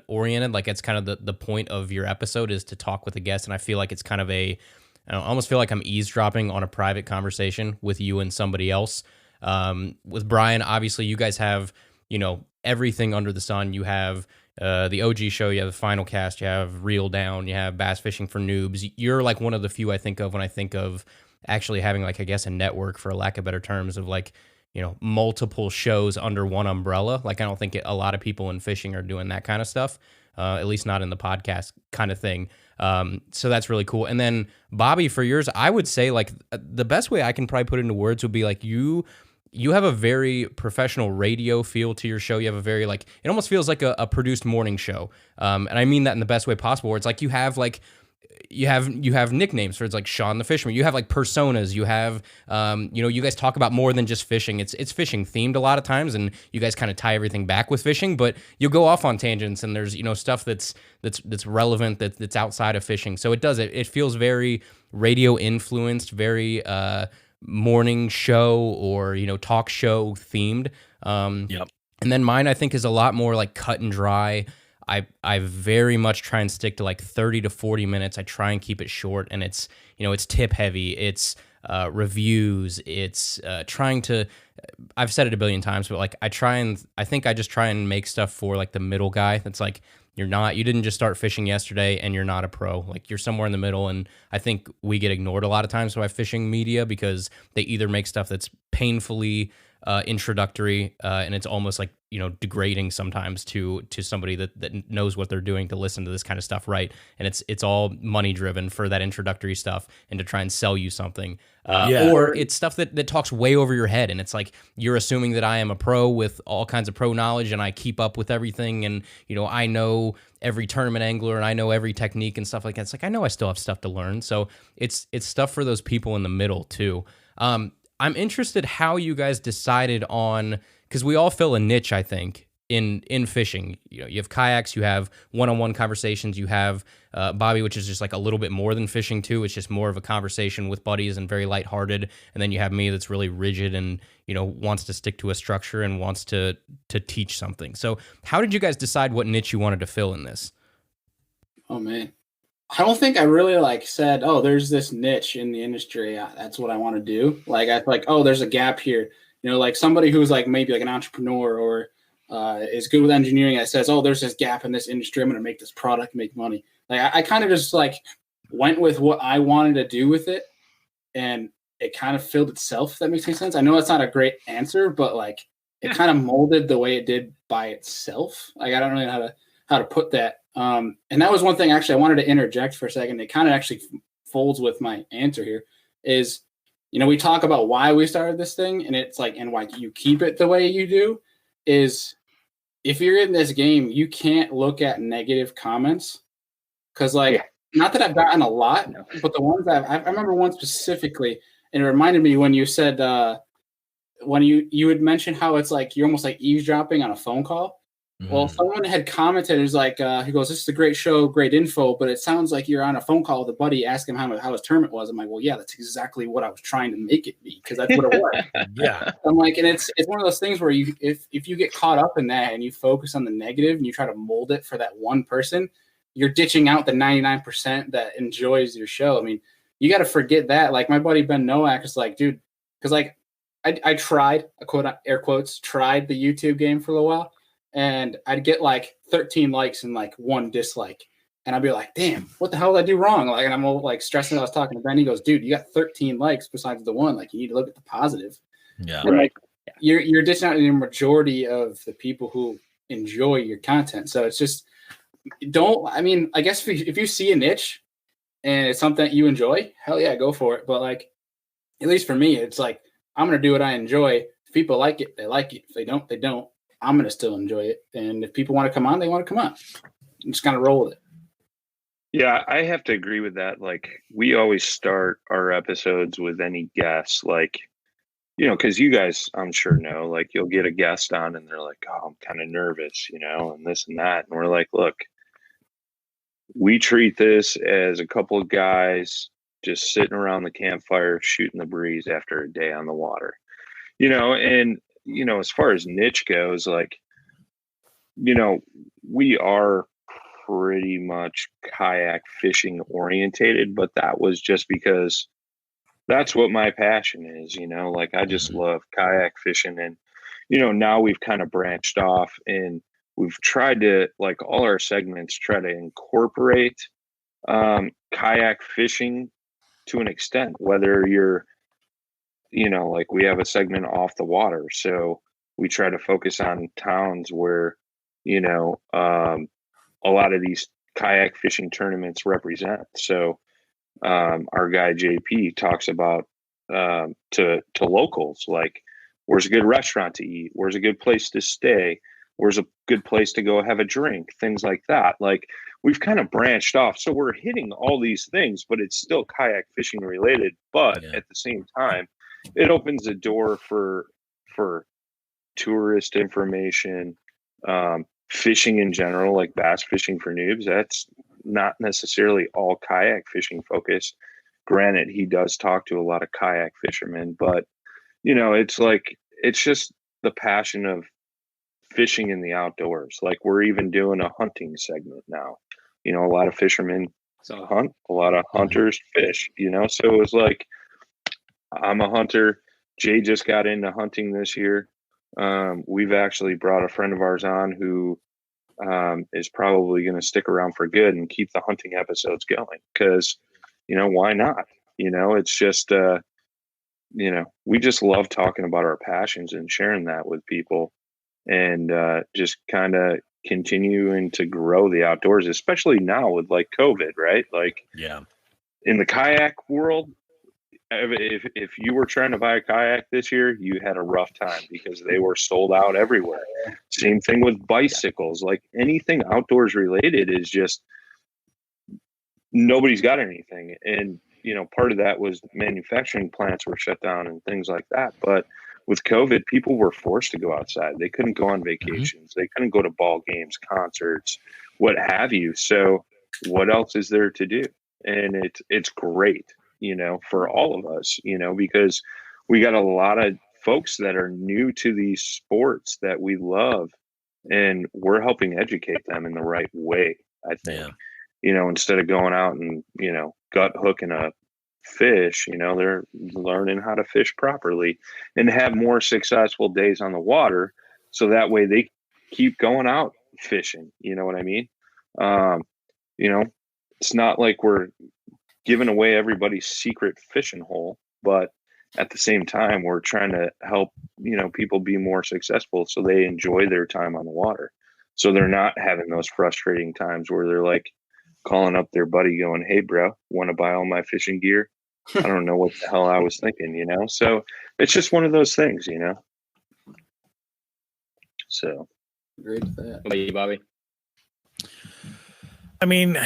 oriented. Like it's kind of the point of your episode is to talk with a guest. And I feel like it's kind of I almost feel like I'm eavesdropping on a private conversation with you and somebody else. With Brian, obviously you guys have, everything under the sun. You have the OG show, you have the Final Cast, you have Reel Down, you have Bass Fishing for Noobs. You're like one of the few I think of when I think of actually having like, I guess, a network, for lack of better terms, of like, multiple shows under one umbrella. Like I don't think a lot of people in fishing are doing that kind of stuff, at least not in the podcast kind of thing. So that's really cool. And then Bobby, for yours, I would say like the best way I can probably put it into words would be like you have a very professional radio feel to your show. You have a very like, it almost feels like a produced morning show. And I mean that in the best way possible, where it's like you have nicknames, for it's like Sean the Fisherman. You have like personas. You have, you guys talk about more than just fishing. It's fishing themed a lot of times, and you guys kind of tie everything back with fishing. But you'll go off on tangents, and there's stuff that's relevant that's outside of fishing. So it feels very radio influenced, very morning show or talk show themed. Yep. And then mine I think is a lot more like cut and dry. I very much try and stick to like 30 to 40 minutes. I try and keep it short, and it's it's tip heavy, it's reviews, it's trying to, I've said it a billion times, but like I just try and make stuff for like the middle guy that's like, you didn't just start fishing yesterday and you're not a pro. Like you're somewhere in the middle. And I think we get ignored a lot of times by fishing media because they either make stuff that's painfully introductory and it's almost like, degrading sometimes to somebody that knows what they're doing to listen to this kind of stuff, right? And it's all money driven for that introductory stuff and to try and sell you something. Or it's stuff that talks way over your head, and it's like you're assuming that I am a pro with all kinds of pro knowledge and I keep up with everything, and I know every tournament angler and I know every technique and stuff like that. It's like I know I still have stuff to learn. So it's stuff for those people in the middle too. I'm interested how you guys decided on, because we all fill a niche, I think, in fishing. You have kayaks, you have one-on-one conversations, you have Bobby, which is just like a little bit more than fishing too. It's just more of a conversation with buddies and very lighthearted. And then you have me that's really rigid and wants to stick to a structure and wants to teach something. So how did you guys decide what niche you wanted to fill in this? Oh man, I don't think I really said, oh, there's this niche in the industry. That's what I want to do. Like I like, oh, there's a gap here. Like somebody who's like maybe like an entrepreneur or is good with engineering that says, oh, there's this gap in this industry. I'm going to make this product, make money. Like I kind of just went with what I wanted to do with it, and it kind of filled itself. If that makes any sense. I know that's not a great answer, but it kind of molded the way it did by itself. Like I don't really know how to put that. And that was one thing actually I wanted to interject for a second. It kind of actually folds with my answer here is, we talk about why we started this thing, and it's and why you keep it the way you do is if you're in this game, you can't look at negative comments because not that I've gotten a lot, but the ones that I remember one specifically, and it reminded me when you said, when you had mentioned how it's you're almost eavesdropping on a phone call. Well, someone had commented, it was like, he goes, "This is a great show, great info, but it sounds like you're on a phone call with a buddy asking him how his tournament was." I'm like, "Well, yeah, that's exactly what I was trying to make it be, because that's what it was." Yeah. I'm like, and it's one of those things where if you get caught up in that and you focus on the negative and you try to mold it for that one person, you're ditching out the 99% that enjoys your show. I mean, you got to forget that. Like my buddy Ben Nowak is like, dude, because like I tried, air quotes, tried the YouTube game for a little while. And I'd get like 13 likes and like 1 dislike. And I'd be like, damn, what the hell did I do wrong? Like, and I'm all like stressing. I was talking to Ben. He goes, dude, you got 13 likes besides the 1. Like, you need to look at the positive. Yeah. And like, you're ditching out the majority of the people who enjoy your content. So it's just, I guess if you see a niche and it's something that you enjoy, hell yeah, go for it. But like, at least for me, it's like, I'm going to do what I enjoy. If people like it, they like it. If they don't, they don't. I'm going to still enjoy it. And if people want to come on, they want to come on. I'm just kind of roll with it. Yeah, I have to agree with that. Like, we always start our episodes with any guests, like, because you guys, I'm sure, know, like, you'll get a guest on and they're like, oh, I'm kind of nervous, and this and that. And we're like, look, we treat this as a couple of guys just sitting around the campfire, shooting the breeze after a day on the water, and as far as niche goes, like, we are pretty much kayak fishing orientated, but that was just because that's what my passion is, like I just love kayak fishing. And, now we've kind of branched off and we've tried to, like, all our segments try to incorporate kayak fishing to an extent, whether you're, like we have a segment off the water. So we try to focus on towns where, a lot of these kayak fishing tournaments represent. So our guy JP talks about to locals, like, where's a good restaurant to eat, where's a good place to stay, where's a good place to go have a drink, things like that. Like, we've kind of branched off, so we're hitting all these things, but it's still kayak fishing related. But at the same time, it opens a door for tourist information, fishing in general, like bass fishing for noobs. That's not necessarily all kayak fishing focused. Granted, he does talk to a lot of kayak fishermen, but it's like, it's just the passion of fishing in the outdoors. Like, we're even doing a hunting segment now. A lot of fishermen hunt, a lot of hunters fish, so it was like, I'm a hunter. Jay just got into hunting this year. We've actually brought a friend of ours on who is probably going to stick around for good and keep the hunting episodes going, because, why not? It's just, we just love talking about our passions and sharing that with people, and just kind of continuing to grow the outdoors, especially now with like COVID, right? Like, in the kayak world, if you were trying to buy a kayak this year, you had a rough time because they were sold out everywhere. Same thing with bicycles. Like, anything outdoors related is just, nobody's got anything. And, part of that was manufacturing plants were shut down and things like that. But with COVID, people were forced to go outside. They couldn't go on vacations. They couldn't go to ball games, concerts, what have you. So what else is there to do? And it's great, for all of us, because we got a lot of folks that are new to these sports that we love, and we're helping educate them in the right way, I think. Instead of going out and, gut hooking a fish, they're learning how to fish properly and have more successful days on the water. So that way they keep going out fishing. You know what I mean? It's not like we're giving away everybody's secret fishing hole, but at the same time, we're trying to help, people be more successful so they enjoy their time on the water. So they're not having those frustrating times where they're like calling up their buddy going, "Hey bro, want to buy all my fishing gear?" I don't know what the hell I was thinking, So it's just one of those things, So. Agreed with that. What about you, Bobby? I mean,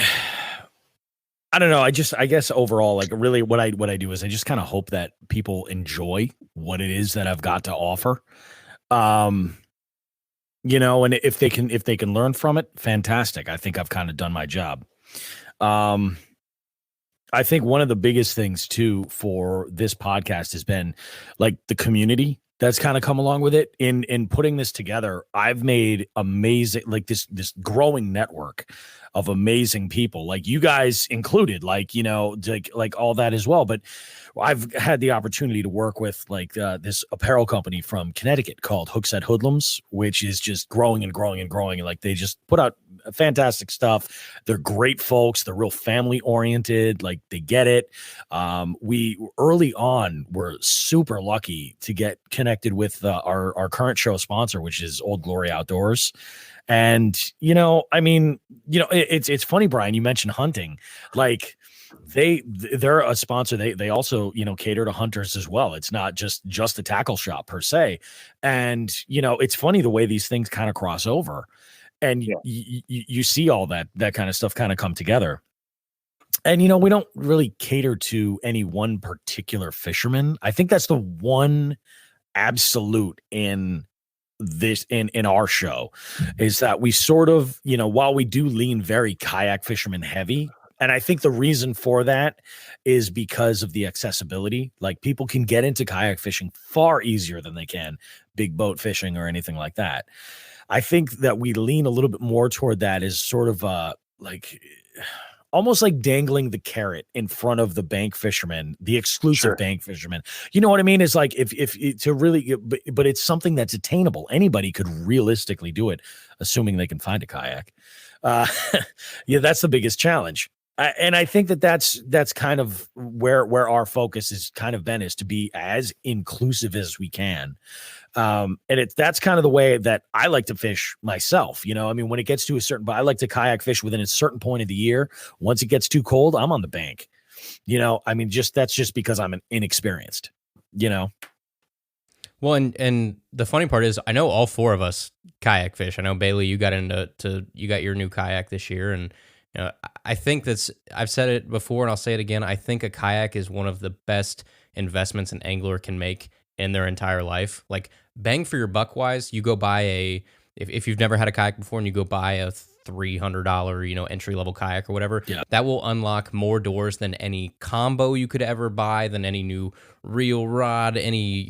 I don't know. I guess overall, like, really what I do is I just kind of hope that people enjoy what it is that I've got to offer. and if they can learn from it, fantastic. I think I've kind of done my job. I think one of the biggest things too for this podcast has been like the community that's kind of come along with it. In putting this together, I've made amazing, like this growing network of amazing people, like you guys included, like, like all that as well. But I've had the opportunity to work with like this apparel company from Connecticut called Hookset Hoodlums, which is just growing and growing and growing. And like they just put out fantastic stuff. They're great folks. They're real family oriented. Like they get it. We early on were super lucky to get connected with our current show sponsor, which is Old Glory Outdoors. And, it's funny, Brian, you mentioned hunting, like they're a sponsor. They also, cater to hunters as well. It's not just a tackle shop per se. And, it's funny the way these things kind of cross over and you see all that kind of stuff kind of come together. And, we don't really cater to any one particular fisherman. I think that's the one absolute in our show is that we sort of, while we do lean very kayak fisherman heavy, and I think the reason for that is because of the accessibility. Like people can get into kayak fishing far easier than they can big boat fishing or anything like that. I think that we lean a little bit more toward that as sort of like almost like dangling the carrot in front of the bank fisherman, the exclusive bank fisherman. You know what I mean? It's like if to really, but it's something that's attainable. Anybody could realistically do it, assuming they can find a kayak. That's the biggest challenge. And I think that's kind of where our focus is kind of been, is to be as inclusive as we can. And that's kind of the way that I like to fish myself. When it gets to a certain, but I like to kayak fish within a certain point of the year. Once it gets too cold, I'm on the bank. That's just because I'm inexperienced. Well, and the funny part is, I know all four of us kayak fish. I know Bailey, you got you got your new kayak this year, and I think I've said it before and I'll say it again. I think a kayak is one of the best investments an angler can make in their entire life. Like bang for your buck wise, you go buy if you've never had a kayak before and you go buy a $300, entry level kayak or whatever, that will unlock more doors than any combo you could ever buy, than any new reel rod, any,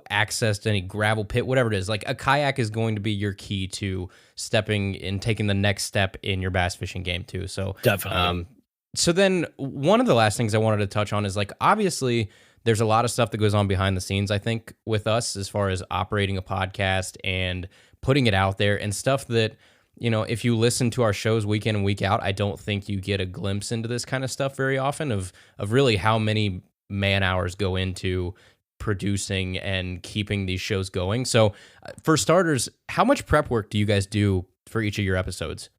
access to any gravel pit, whatever it is. Like a kayak is going to be your key to stepping and taking the next step in your bass fishing game too. So definitely. So then one of the last things I wanted to touch on is like, obviously there's a lot of stuff that goes on behind the scenes, I think, with us as far as operating a podcast and putting it out there, and stuff that, if you listen to our shows week in and week out, I don't think you get a glimpse into this kind of stuff very often of really how many man hours go into producing and keeping these shows going. So for starters, how much prep work do you guys do for each of your episodes?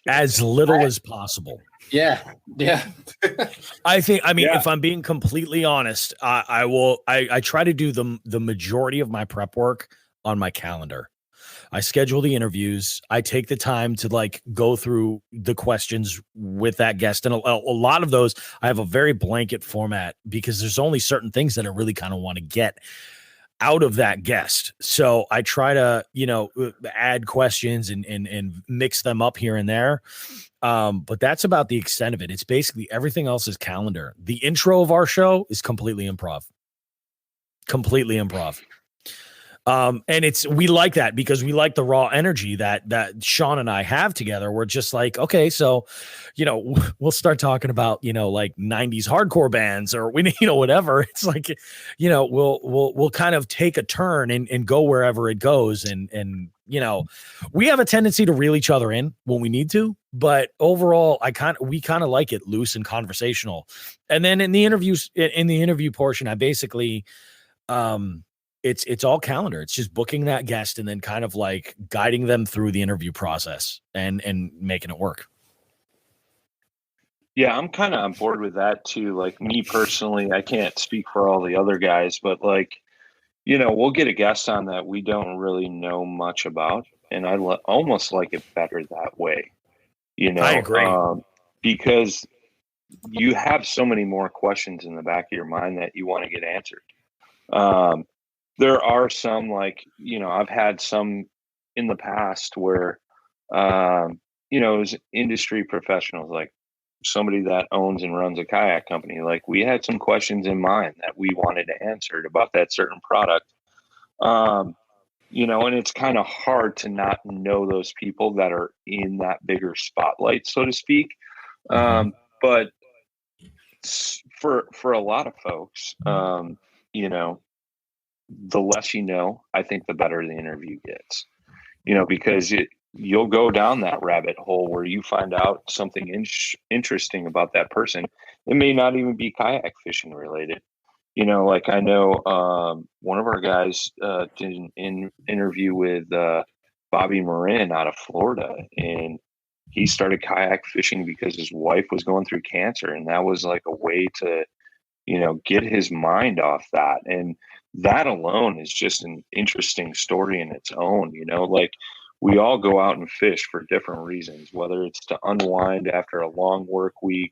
As little as possible. Yeah. If I'm being completely honest, I try to do the majority of my prep work on my calendar. I schedule the interviews. I take the time to like go through the questions with that guest. And a lot of those, I have a very blanket format because there's only certain things that I really kind of want to get out of that guest. So I try to, add questions and mix them up here and there. But that's about the extent of it. It's basically everything else is calendar. The intro of our show is completely improv. And we like that because we like the raw energy that Sean and I have together. We're just like, okay, so, we'll start talking about, like 90s hardcore bands or whatever. It's like, we'll kind of take a turn and go wherever it goes. And, we have a tendency to reel each other in when we need to, but overall, we kind of like it loose and conversational. And then in the interview portion, I basically, it's all calendar. It's just booking that guest and then kind of like guiding them through the interview process and making it work. Yeah, I'm kind of on board with that too. Like me personally, I can't speak for all the other guys, but like, we'll get a guest on that we don't really know much about. And I almost like it better that way, I agree. Because you have so many more questions in the back of your mind that you want to get answered. There are some, like, I've had some in the past where, it was industry professionals, like somebody that owns and runs a kayak company. Like we had some questions in mind that we wanted to answer about that certain product. And it's kind of hard to not know those people that are in that bigger spotlight, so to speak. But for a lot of folks, the less I think the better the interview gets, because you'll go down that rabbit hole where you find out something interesting about that person. It may not even be kayak fishing related. Like I know one of our guys did an interview with Bobby Marin out of Florida, and he started kayak fishing because his wife was going through cancer, and that was like a way to get his mind off that. And that alone is just an interesting story in its own. Like we all go out and fish for different reasons, whether it's to unwind after a long work week,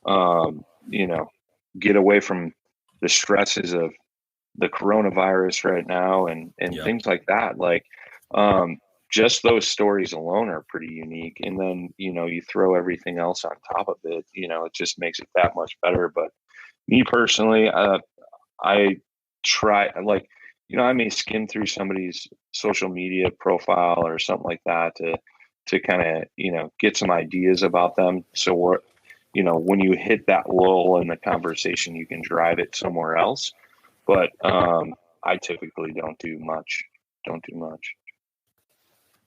get away from the stresses of the coronavirus right now and things like that. Like just those stories alone are pretty unique. And then, you throw everything else on top of it, it just makes it that much better. But me personally, I try, like, I may skim through somebody's social media profile or something like that to kind of, get some ideas about them. So when you hit that lull in the conversation, you can drive it somewhere else. But I typically don't do much.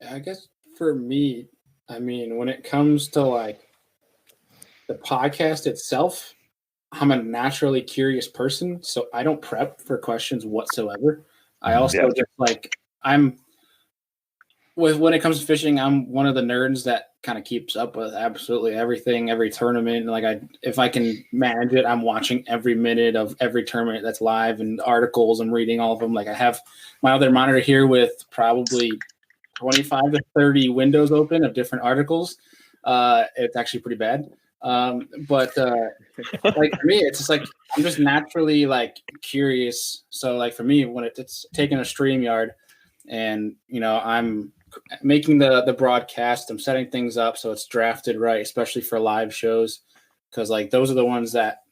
I guess for me, when it comes to like the podcast itself, I'm a naturally curious person, so I don't prep for questions whatsoever. I also just like when it comes to fishing, I'm one of the nerds that kind of keeps up with absolutely everything, every tournament. Like if I can manage it, I'm watching every minute of every tournament that's live and articles. I'm reading all of them. Like I have my other monitor here with probably 25 to 30 windows open of different articles. It's actually pretty bad. But like for me, it's just like I'm just naturally like curious. So like for me, when it's taking a StreamYard and I'm making the broadcast, I'm setting things up so it's drafted right, especially for live shows, because like those are the ones that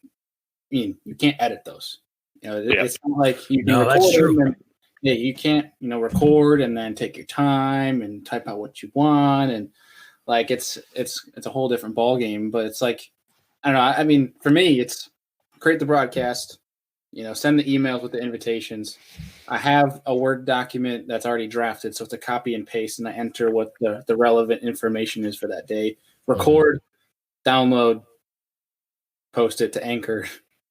you can't edit those. It's not like you can record them and you can't record and then take your time and type out what you want, and like it's a whole different ball game. But it's like I don't know. For me, it's create the broadcast, send the emails with the invitations. I have a Word document that's already drafted, so it's a copy and paste, and I enter what the relevant information is for that day. Record, download, post it to Anchor,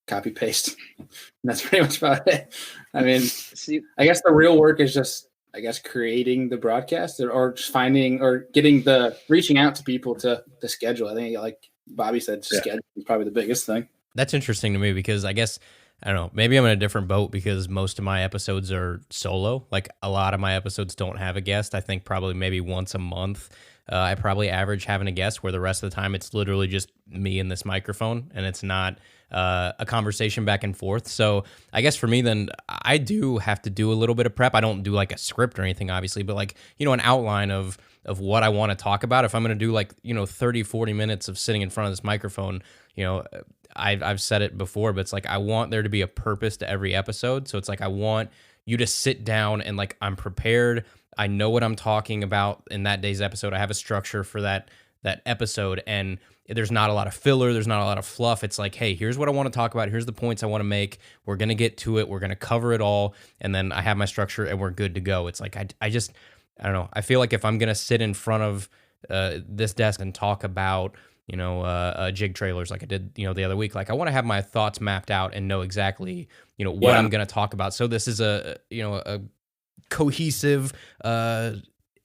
copy paste. And that's pretty much about it. I guess the real work is just creating the broadcast or just finding or reaching out to people to schedule. I think like Bobby said, schedule is probably the biggest thing. That's interesting to me because I guess, I don't know, maybe I'm in a different boat because most of my episodes are solo. Like a lot of my episodes don't have a guest. I think probably maybe once a month. I probably average having a guest where the rest of the time it's literally just me and this microphone and it's not a conversation back and forth. So I guess for me then I do have to do a little bit of prep. I don't do like a script or anything obviously, but like, an outline of what I want to talk about. If I'm going to do like, 30, 40 minutes of sitting in front of this microphone, I've said it before, but it's like I want there to be a purpose to every episode. So it's like I want you to sit down and like I'm prepared. I know what I'm talking about in that day's episode. I have a structure for that episode, and there's not a lot of filler. There's not a lot of fluff. It's like, hey, here's what I want to talk about. Here's the points I want to make. We're going to get to it. We're going to cover it all. And then I have my structure and we're good to go. It's like, I don't know. I feel like if I'm going to sit in front of this desk and talk about, jig trailers like I did, the other week, like I want to have my thoughts mapped out and know exactly, what I'm going to talk about. So this is a cohesive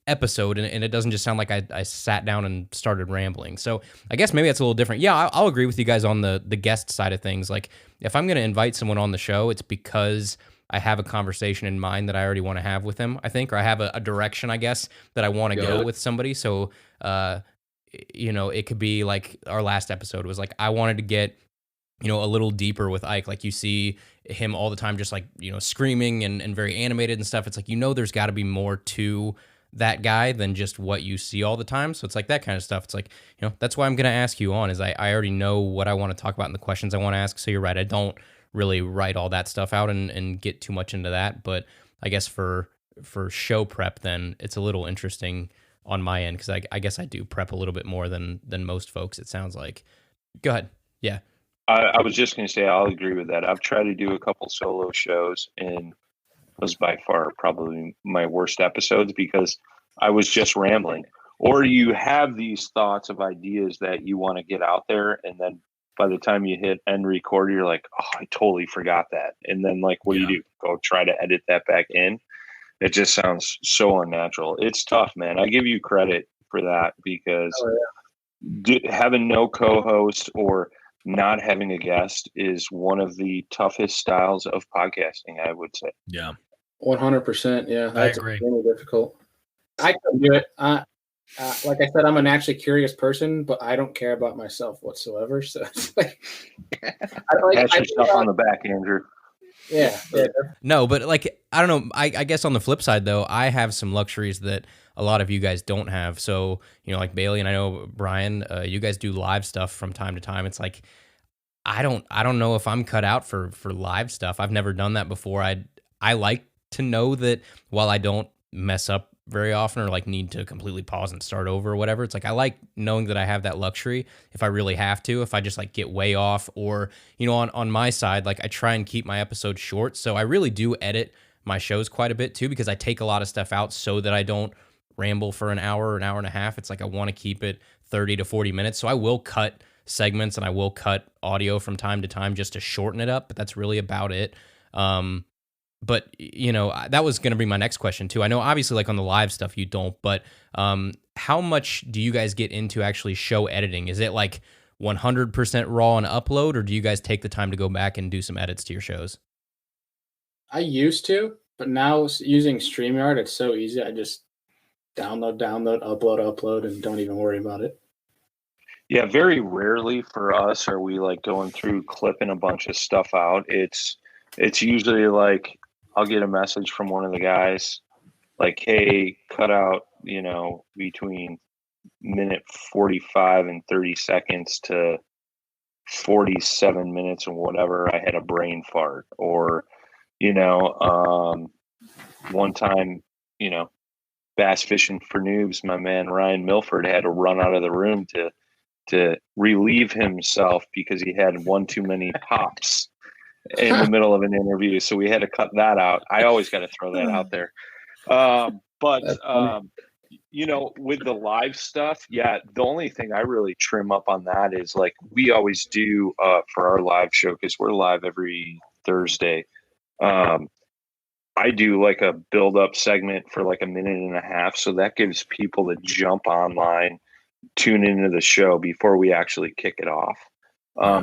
episode and it doesn't just sound like I sat down and started rambling. So I guess maybe that's a little different. Yeah, I'll agree with you guys on the guest side of things. Like if I'm going to invite someone on the show, it's because I have a conversation in mind that I already want to have with them, I think, or I have a direction, I guess, that I want to go with somebody. So, it could be like our last episode was like, I wanted to get, a little deeper with Ike. Like you see him all the time, just like, screaming and very animated and stuff. It's like, there's got to be more to that guy than just what you see all the time. So it's like that kind of stuff. It's like, that's why I'm going to ask you on, is I already know what I want to talk about and the questions I want to ask. So you're right. I don't really write all that stuff out and get too much into that. But I guess for show prep, then it's a little interesting on my end, because I guess I do prep a little bit more than most folks, it sounds like. Go ahead. Yeah. I was just going to say, I'll agree with that. I've tried to do a couple solo shows, and was by far probably my worst episodes because I was just rambling. Or you have these thoughts of ideas that you want to get out there, and then by the time you hit end record, you're like, oh, I totally forgot that. And then, like, what do you do? Go try to edit that back in? It just sounds so unnatural. It's tough, man. I give you credit for that, because having no co-host or not having a guest is one of the toughest styles of podcasting, I would say. Yeah. 100%. Yeah. I agree. Really difficult. I can do it. Like I said, I'm a naturally curious person, but I don't care about myself whatsoever. So it's like, pat yourself on the back, Andrew. Yeah. No, but like, I don't know. I guess on the flip side, though, I have some luxuries that a lot of you guys don't have. So, like Bailey, and I know Brian, you guys do live stuff from time to time. It's like, I don't know if I'm cut out for live stuff. I've never done that before. I like to know that while I don't mess up very often or like need to completely pause and start over or whatever, it's like I like knowing that I have that luxury if I really have to, if I just like get way off, or on my side, like I try and keep my episodes short. So I really do edit my shows quite a bit too, because I take a lot of stuff out so that I don't ramble for an hour or an hour and a half. It's like I want to keep it 30 to 40 minutes. So I will cut segments and I will cut audio from time to time just to shorten it up, but that's really about it. But, that was going to be my next question too. I know obviously like on the live stuff you don't, but how much do you guys get into actually show editing? Is it like 100% raw and upload, or do you guys take the time to go back and do some edits to your shows? I used to, but now using StreamYard, it's so easy. I just download, upload, and don't even worry about it. Yeah, very rarely for us are we like going through clipping a bunch of stuff out. It's usually like I'll get a message from one of the guys like, hey, cut out, between minute 45 and 30 seconds to 47 minutes and whatever. I had a brain fart, or, one time, bass fishing for noobs, my man Ryan Milford had to run out of the room to relieve himself because he had one too many pops in the middle of an interview. So we had to cut that out. I always got to throw that out there. But with the live stuff, the only thing I really trim up on that is like we always do for our live show, because we're live every Thursday. I do like a build up segment for like a minute and a half. So that gives people to jump online, tune into the show before we actually kick it off.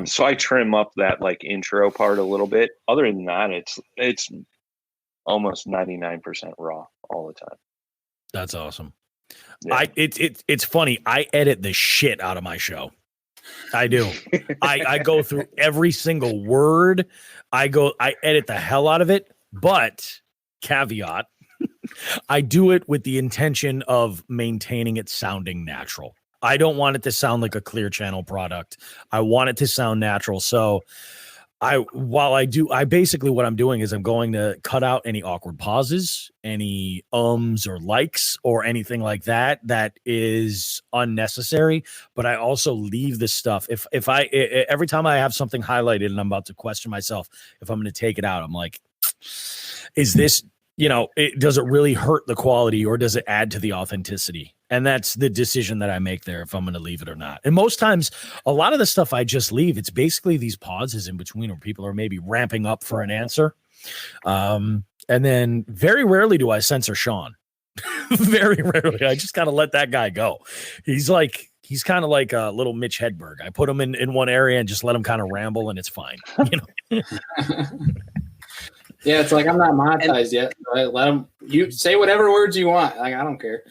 So I trim up that like intro part a little bit. Other than that, it's almost 99% raw all the time. That's awesome. Yeah. It's funny. I edit the shit out of my show. I do. I go through every single word. I edit the hell out of it, but caveat, I do it with the intention of maintaining it sounding natural. I don't want it to sound like a Clear Channel product. I want it to sound natural. So basically what I'm doing is I'm going to cut out any awkward pauses, any ums or likes or anything like that is unnecessary. But I also leave this stuff. If every time I have something highlighted and I'm about to question myself, if I'm going to take it out, I'm like, is this, does it really hurt the quality or does it add to the authenticity? And that's the decision that I make there, if I'm going to leave it or not. And most times, a lot of the stuff I just leave, it's basically these pauses in between where people are maybe ramping up for an answer. And then very rarely do I censor Sean. Very rarely. I just kind of let that guy go. He's kind of like a little Mitch Hedberg. I put him in one area and just let him kind of ramble and it's fine. Yeah, it's like I'm not monetized yet. So I let them. You say whatever words you want. Like I don't care.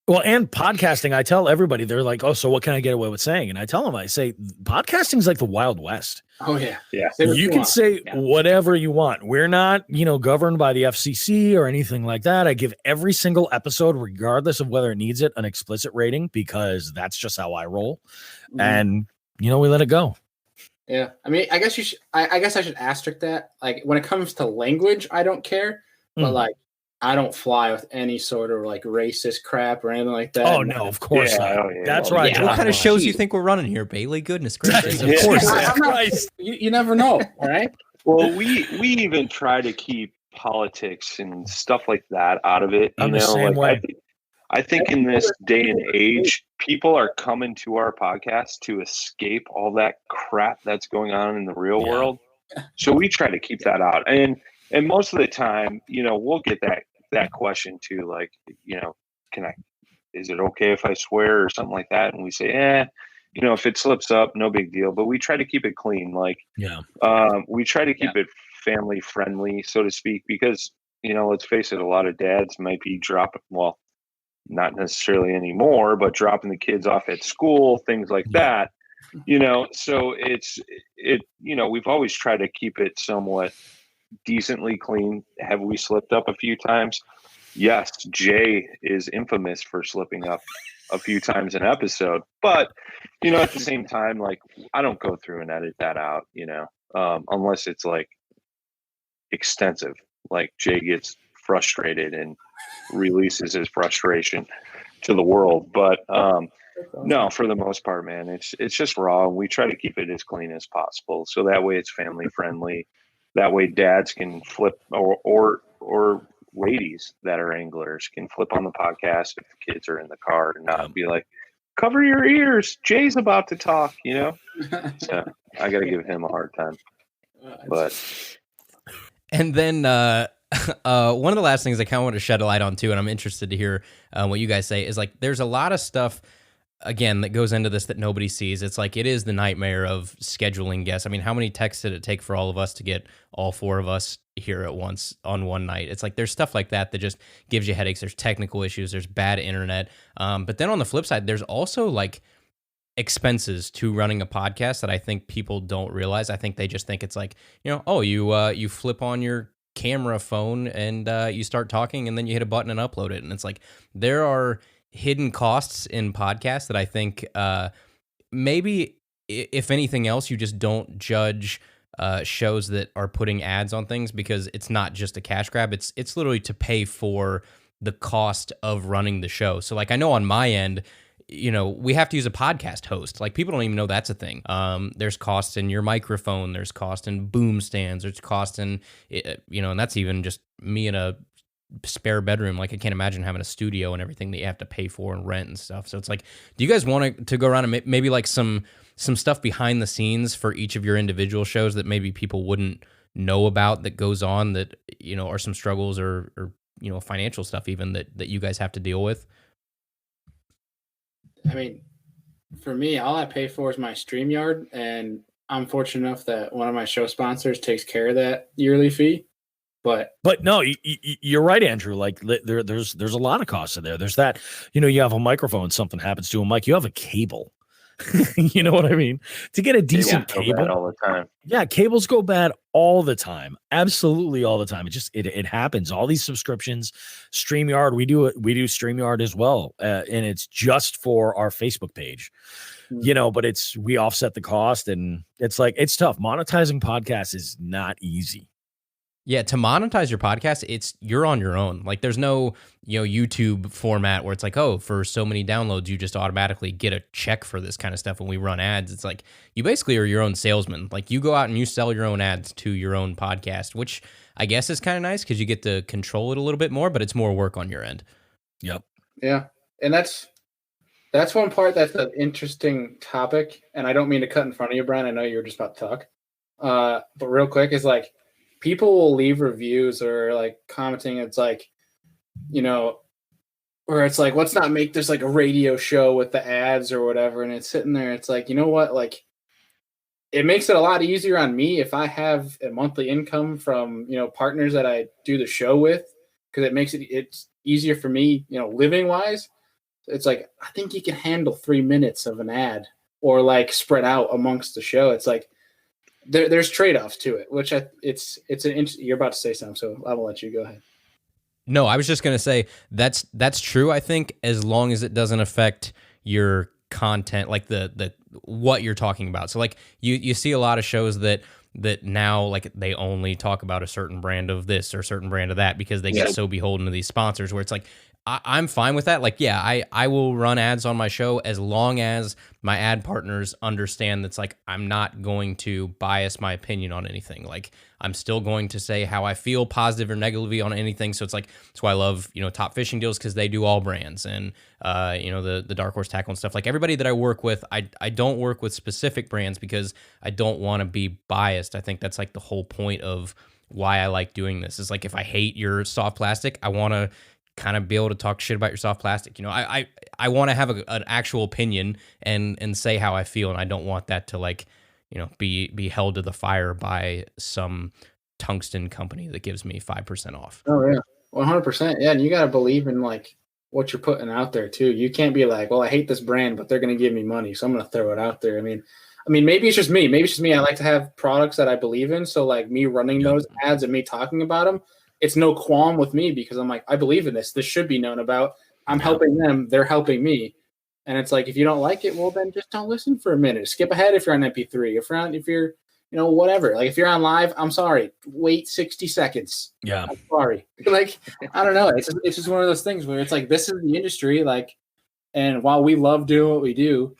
Well, and podcasting, I tell everybody, they're like, oh, so what can I get away with saying? And I tell them, I say, podcasting is like the Wild West. Oh yeah. Yeah. Say what You can want. say Yeah. whatever you want. We're not, governed by the FCC or anything like that. I give every single episode, regardless of whether it needs it, an explicit rating because that's just how I roll. Mhm. And, we let it go. Yeah. I mean, I guess you should, I guess I should asterisk that. Like when it comes to language, I don't care, but Mm. like I don't fly with any sort of like racist crap or anything like that. Oh, no, of course Yeah, not. oh, yeah. That's Well, right. yeah. What kind of shows Jeez. you think we're running here, Bailey? Goodness gracious. Of Yeah. course. I'm not- Christ. you never know. All right. Well, we even try to keep politics and stuff like that out of it. I'm the same way. I think in this day and age, people are coming to our podcast to escape all that crap that's going on in the real Yeah. world. So we try to keep that out. And most of the time, we'll get that question too, like, is it okay if I swear or something like that? And we say, if it slips up, no big deal. But we try to keep it clean. Like, Yeah. we try to keep it family friendly, so to speak, because, let's face it, a lot of dads might be dropping, well, not necessarily anymore, but dropping the kids off at school, things like that, so we've always tried to keep it somewhat decently clean. Have we slipped up a few times? Yes, Jay is infamous for slipping up a few times an episode, but at the same time, like, I don't go through and edit that out, unless it's like extensive, like Jay gets frustrated and releases his frustration to the world. But no, for the most part, man, it's just raw, and we try to keep it as clean as possible, so that way it's family friendly. That way dads can flip, or ladies that are anglers can flip on the podcast if the kids are in the car and not be like, cover your ears, Jay's about to talk, So I got to give him a hard time. But And then one of the last things I kind of want to shed a light on too, and I'm interested to hear what you guys say, is like there's a lot of stuff, again, that goes into this that nobody sees. It's like it is the nightmare of scheduling guests. I mean, how many texts did it take for all of us to get all four of us here at once on one night? It's like there's stuff like that that just gives you headaches. There's technical issues. There's bad internet. But then on the flip side, there's also like expenses to running a podcast that I think people don't realize. I think they just think it's like, you flip on your camera phone and you start talking and then you hit a button and upload it. And it's like there are hidden costs in podcasts that I think maybe if anything else, you just don't judge shows that are putting ads on things, because it's not just a cash grab. It's literally to pay for the cost of running the show. So like I know on my end, we have to use a podcast host. Like people don't even know that's a thing. There's costs in your microphone. There's cost in boom stands. There's cost in, and that's even just me in a spare bedroom. Like I can't imagine having a studio and everything that you have to pay for and rent and stuff. So it's like, do you guys want to go around and maybe like some stuff behind the scenes for each of your individual shows that maybe people wouldn't know about that goes on that, are some struggles or financial stuff even that you guys have to deal with? I mean, for me, all I pay for is my StreamYard, and I'm fortunate enough that one of my show sponsors takes care of that yearly fee. But no, you're right, Andrew. Like there's a lot of costs in there. There's that, you have a microphone, something happens to a mic, you have a cable. You know what I mean? To get a decent cable all the time. Yeah, cables go bad all the time. Absolutely all the time. It happens. All these subscriptions, StreamYard, we do StreamYard as well. And it's just for our Facebook page. But we offset the cost, and it's like it's tough. Monetizing podcasts is not easy. Yeah, to monetize your podcast, you're on your own. Like there's no, YouTube format where it's like, oh, for so many downloads, you just automatically get a check for this kind of stuff when we run ads. It's like you basically are your own salesman. Like you go out and you sell your own ads to your own podcast, which I guess is kind of nice because you get to control it a little bit more, but it's more work on your end. Yep. Yeah. And that's one part that's an interesting topic. And I don't mean to cut in front of you, Brian. I know you were just about to talk. But real quick is like, people will leave reviews or like commenting. It's like, where it's like, let's not make this like a radio show with the ads or whatever. And it's sitting there. It's like, you know what? Like it makes it a lot easier on me if I have a monthly income from, partners that I do the show with, because it makes it's easier for me, living wise. It's like, I think you can handle 3 minutes of an ad or like spread out amongst the show. It's like there's trade-offs to it, which you're about to say something, so I will let you go ahead. No, I was just going to say that's true, I think, as long as it doesn't affect your content, like the what you're talking about. So like you see a lot of shows that now like they only talk about a certain brand of this or a certain brand of that because they get so beholden to these sponsors, where it's like I'm fine with that. Like, yeah, I will run ads on my show as long as my ad partners understand that's like I'm not going to bias my opinion on anything. Like I'm still going to say how I feel, positive or negatively, on anything. So it's like that's why I love Top Fishing Deals, because they do all brands, and the Dark Horse Tackle and stuff. Like everybody that I work with, I don't work with specific brands because I don't want to be biased. I think that's like the whole point of why I like doing this. Is like if I hate your soft plastic, I want to kind of be able to talk shit about your soft plastic. I want to have an actual opinion and say how I feel, and I don't want that to like be held to the fire by some tungsten company that gives me 5% off. Oh yeah, 100%. Yeah, and you gotta believe in like what you're putting out there too. You can't be like, well, I hate this brand, but they're gonna give me money, so I'm gonna throw it out there. I mean, maybe it's just me. Maybe it's just me. I like to have products that I believe in. So like me running those ads and me talking about them, it's no qualm with me because I'm like, I believe in this. This should be known about. I'm helping them. They're helping me. And it's like, if you don't like it, well, then just don't listen for a minute. Skip ahead if you're on MP3. If you're whatever. Like if you're on live, I'm sorry. Wait 60 seconds. Yeah. I'm sorry. Like, I don't know. It's just one of those things where it's like, this is the industry. Like, and while we love doing what we do,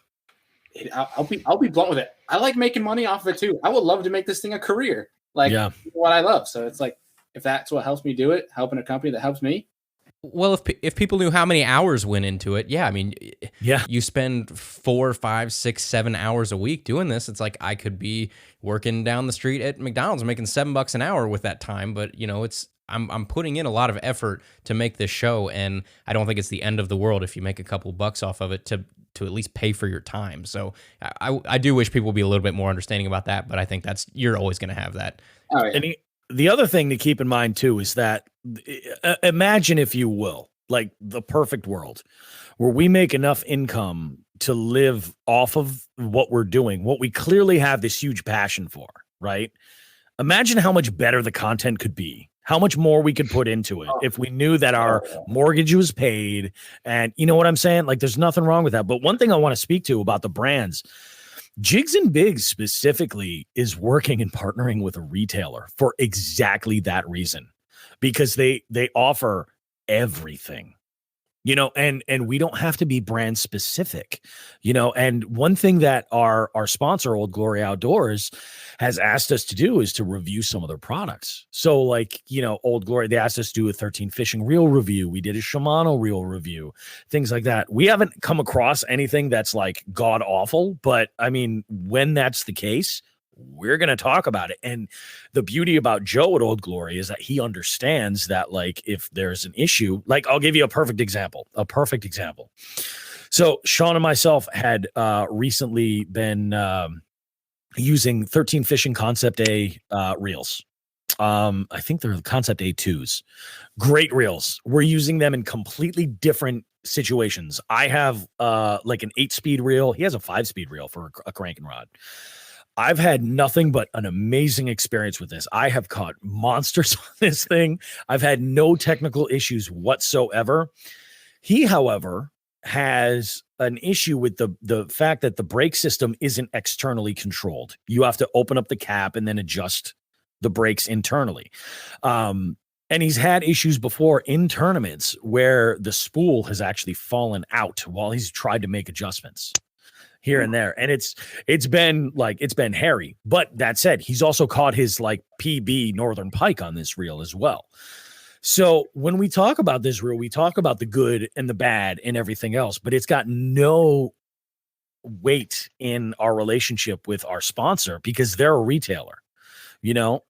I'll be blunt with it. I like making money off of it too. I would love to make this thing a career. Like what I love. So it's like, if that's what helps me do it, helping a company that helps me. Well, if people knew how many hours went into it, you spend 4, 5, 6, 7 hours a week doing this. It's like I could be working down the street at McDonald's making $7 an hour with that time, but I'm putting in a lot of effort to make this show, and I don't think it's the end of the world if you make a couple bucks off of it to at least pay for your time. So I do wish people would be a little bit more understanding about that, but I think you're always going to have that. Oh, yeah. The other thing to keep in mind too is that imagine, if you will, like the perfect world where we make enough income to live off of what we're doing, what we clearly have this huge passion for, right? Imagine how much better the content could be, how much more we could put into it if we knew that our mortgage was paid. And you know what I'm saying? Like there's nothing wrong with that. But one thing I want to speak to about the brands, Jigs and Bigs specifically is working and partnering with a retailer for exactly that reason, because they offer everything, and we don't have to be brand specific, and one thing that our sponsor, Old Glory Outdoors, has asked us to do is to review some of their products. So like, Old Glory, they asked us to do a 13 Fishing reel review. We did a Shimano reel review, things like that. We haven't come across anything that's like god awful, but I mean, when that's the case, we're going to talk about it. And the beauty about Joe at Old Glory is that he understands that, like, if there's an issue, like I'll give you a perfect example. So Sean and myself had recently been using 13 Fishing Concept A reels. I think they're the Concept A2s. Great reels. We're using them in completely different situations. I have like an 8-speed reel. He has a 5-speed reel for a cranking rod. I've had nothing but an amazing experience with this. I have caught monsters on this thing. I've had no technical issues whatsoever. He, however, has an issue with the fact that the brake system isn't externally controlled. You have to open up the cap and then adjust the brakes internally. And he's had issues before in tournaments where the spool has actually fallen out while he's tried to make adjustments here and there. And it's been hairy. But that said, he's also caught his like PB Northern Pike on this reel as well. So when we talk about this reel, we talk about the good and the bad and everything else, but it's got no weight in our relationship with our sponsor because they're a retailer,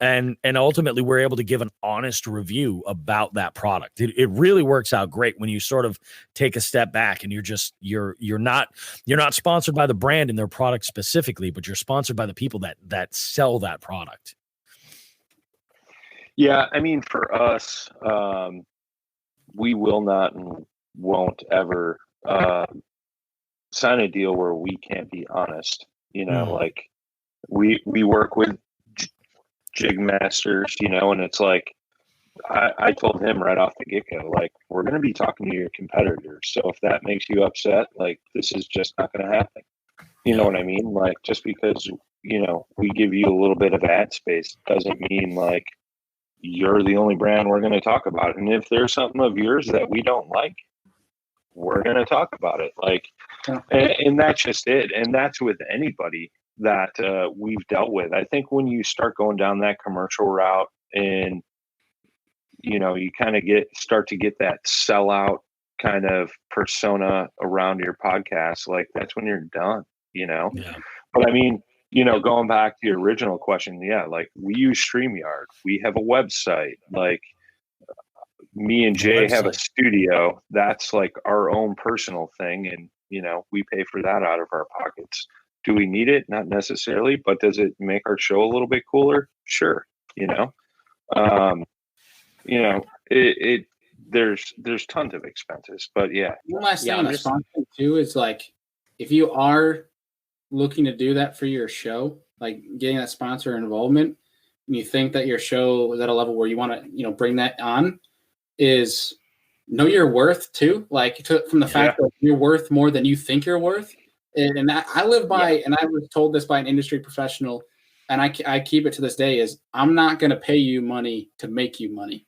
and ultimately we're able to give an honest review about that product. It really works out great when you sort of take a step back and you're not sponsored by the brand and their product specifically, but you're sponsored by the people that sell that product. Yeah, I mean, for us, we will not and won't ever uh, sign a deal where we can't be honest. Like we work with jig masters, and it's like I told him right off the get go, like, we're going to be talking to your competitors. So if that makes you upset, like, this is just not going to happen. You know what I mean? Like, just because, we give you a little bit of ad space doesn't mean like you're the only brand we're going to talk about. And if there's something of yours that we don't like, we're going to talk about it. Like, and that's just it. And that's with anybody that we've dealt with. I think when you start going down that commercial route and, you kind of start to get that sellout kind of persona around your podcast, like that's when you're done, Yeah. But I mean, going back to your original question, yeah, like we use StreamYard. We have a website. Like me and Jay have a studio. That's like our own personal thing. And, we pay for that out of our pockets. Do we need it? Not necessarily, but does it make our show a little bit cooler? Sure. There's tons of expenses, but yeah. One last thing on the sponsoring too is like, if you are looking to do that for your show, like getting that sponsor involvement, and you think that your show is at a level where you want to, bring that on, is know your worth too. Like from the fact that you're worth more than you think you're worth. And I live by, and I was told this by an industry professional, and I keep it to this day, is I'm not going to pay you money to make you money.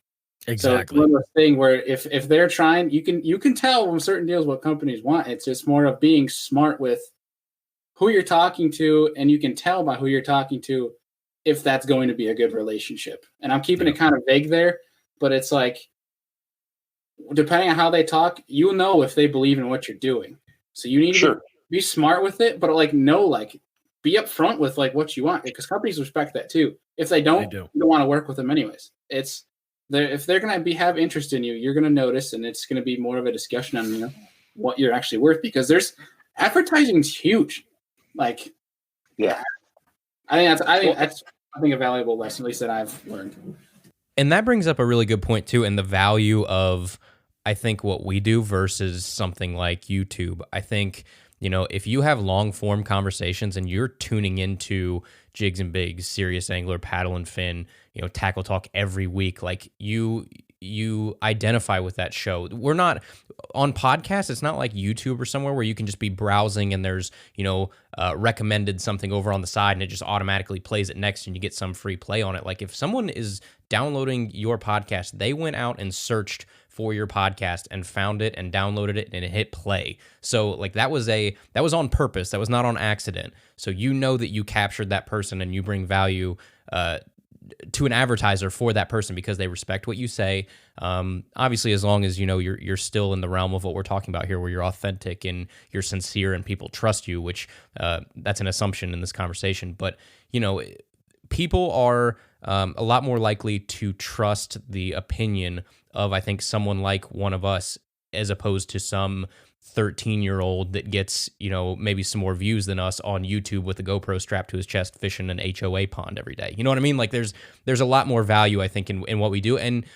Exactly. So it's one of those things where if they're trying, you can tell from certain deals what companies want. It's just more of being smart with who you're talking to, and you can tell by who you're talking to if that's going to be a good relationship. And I'm keeping it kind of vague there, but it's like, depending on how they talk, you'll know if they believe in what you're doing. So you need to be smart with it, but be upfront with like what you want, because companies respect that too. If they don't, you don't want to work with them anyways. If they're going to have interest in you, you're going to notice, and it's going to be more of a discussion on what you're actually worth, because advertising's huge. Like, I think that's a valuable lesson, at least that I've learned. And that brings up a really good point too, and the value of, I think, what we do versus something like YouTube. I think, if you have long form conversations and you're tuning into Jigs and Bigs, Serious Angler, Paddle and Fin, Tackle Talk every week, like you identify with that show. We're not on podcasts. It's not like YouTube or somewhere where you can just be browsing and there's, recommended something over on the side and it just automatically plays it next and you get some free play on it. Like if someone is downloading your podcast, they went out and searched for your podcast and found it and downloaded it and it hit play. So like that was on purpose. That was not on accident. So that you captured that person and you bring value to an advertiser for that person because they respect what you say. Obviously, as long as you're still in the realm of what we're talking about here, where you're authentic and you're sincere and people trust you, which that's an assumption in this conversation. But people are a lot more likely to trust the opinion of, I think, someone like one of us, as opposed to some 13-year-old that gets, maybe some more views than us on YouTube with a GoPro strapped to his chest fishing an HOA pond every day. You know what I mean? Like there's a lot more value, I think, in what we do. And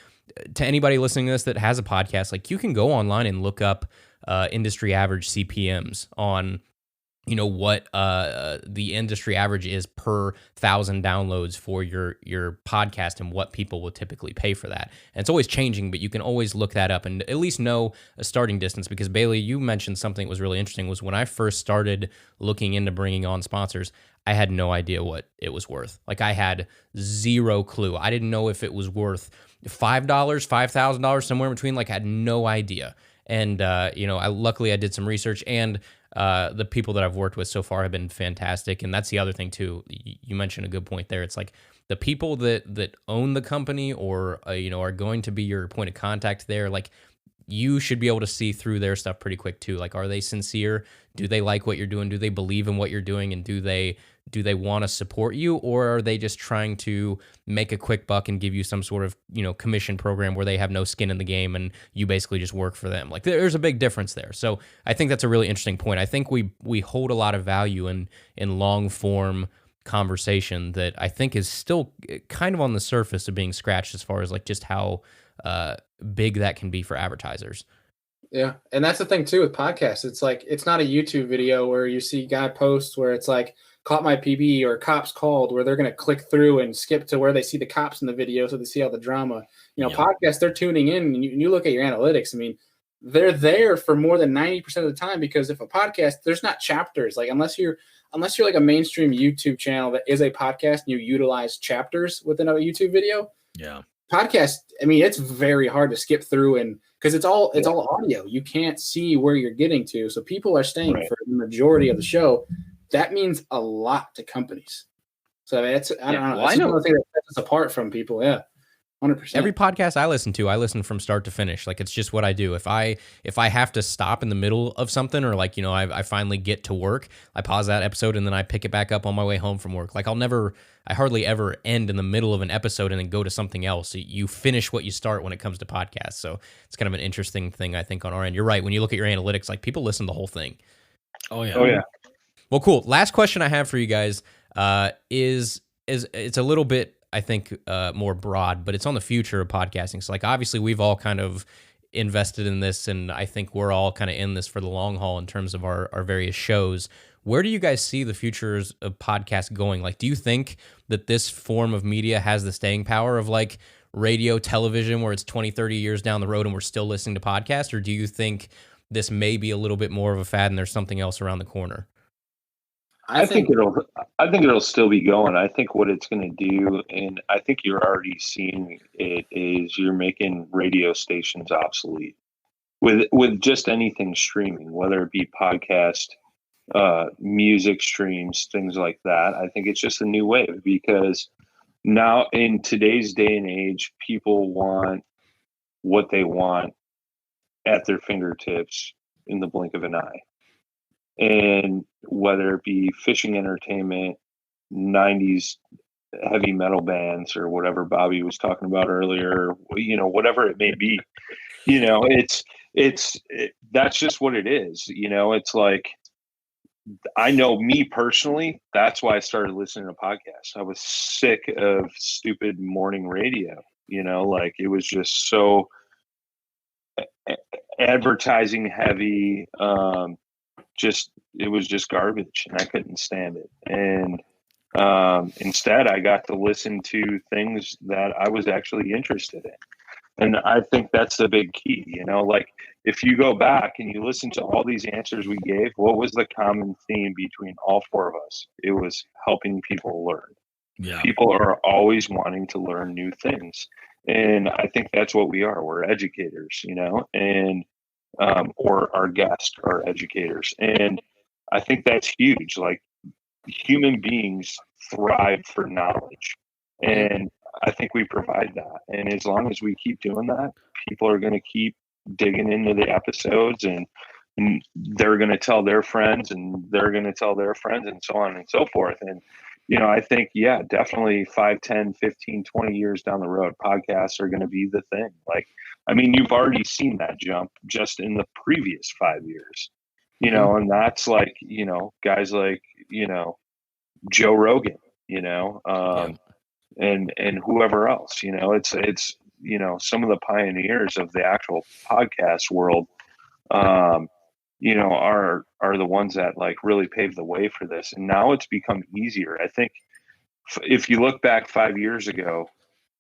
to anybody listening to this that has a podcast, like you can go online and look up industry average CPMs on what the industry average is per 1,000 downloads for your podcast and what people will typically pay for that. And it's always changing, but you can always look that up and at least know a starting distance. Because Bailey, you mentioned something that was really interesting, was when I first started looking into bringing on sponsors, I had no idea what it was worth. Like I had zero clue. I didn't know if it was worth $5, $5,000, somewhere in between. Like I had no idea. And, luckily I did some research, and the people that I've worked with so far have been fantastic. And that's the other thing too. You mentioned a good point there. It's like the people that own the company or, are going to be your point of contact there. Like you should be able to see through their stuff pretty quick too. Like, are they sincere? Do they like what you're doing? Do they believe in what you're doing? And do they want to support you, or are they just trying to make a quick buck and give you some sort of, commission program where they have no skin in the game and you basically just work for them? Like there's a big difference there. So I think that's a really interesting point. I think we hold a lot of value in long form conversation that I think is still kind of on the surface of being scratched as far as like just how big that can be for advertisers. Yeah. And that's the thing too with podcasts. It's like, it's not a YouTube video where you see guy posts where it's like caught my PB or cops called, where they're going to click through and skip to where they see the cops in the video. So they see all the drama, podcasts, they're tuning in and you look at your analytics. I mean, they're there for more than 90% of the time, because if a podcast, there's not chapters, like unless you're like a mainstream YouTube channel that is a podcast and you utilize chapters within a YouTube video. Yeah. Podcast, I mean, it's very hard to skip through, and because it's all audio, you can't see where you're getting to. So people are staying for the majority of the show. That means a lot to companies. So it's I don't know. Well, I know one thing that sets us apart from people. Yeah. 100%. Every podcast I listen from start to finish. Like, it's just what I do. If I have to stop in the middle of something, or like, I finally get to work, I pause that episode and then I pick it back up on my way home from work. Like, I hardly ever end in the middle of an episode and then go to something else. You finish what you start when it comes to podcasts. So it's kind of an interesting thing, I think, on our end. You're right. When you look at your analytics, like, people listen to the whole thing. Oh yeah. Oh yeah. Well, cool. Last question I have for you guys is it's a little bit, I think, more broad, but it's on the future of podcasting. So, like, obviously we've all kind of invested in this, and I think we're all kind of in this for the long haul in terms of our various shows. Where do you guys see the futures of podcasts going? Like, do you think that this form of media has the staying power of like radio, television, where it's 20, 30 years down the road and we're still listening to podcasts? Or do you think this may be a little bit more of a fad and there's something else around the corner? I think it'll still be going. I think what it's going to do, and I think you're already seeing it, is you're making radio stations obsolete with just anything streaming, whether it be podcast, music streams, things like that. I think it's just a new wave, because now in today's day and age, people want what they want at their fingertips in the blink of an eye. And whether it be fishing entertainment, 90s heavy metal bands, or whatever Bobby was talking about earlier, whatever it may be, that's just what it is. It's like, I know me personally, that's why I started listening to podcasts. I was sick of stupid morning radio, like it was just so advertising heavy. It was just garbage, and I couldn't stand it. And instead I got to listen to things that I was actually interested in. And I think that's the big key, like if you go back and you listen to all these answers we gave, what was the common theme between all four of us? It was helping people learn. Yeah. People are always wanting to learn new things. And I think that's what we are. We're educators, and or our guests are educators. And I think that's huge. Like, human beings thrive for knowledge. And I think we provide that. And as long as we keep doing that, people are going to keep digging into the episodes, and they're going to tell their friends, and they're going to tell their friends, and so on and so forth. And, I think, definitely 5, 10, 15, 20 years down the road, podcasts are going to be the thing. Like, I mean, you've already seen that jump just in the previous 5 years, and that's like, guys like, Joe Rogan, and whoever else, it's, some of the pioneers of the actual podcast world, are the ones that like really paved the way for this. And now it's become easier. I think if you look back 5 years ago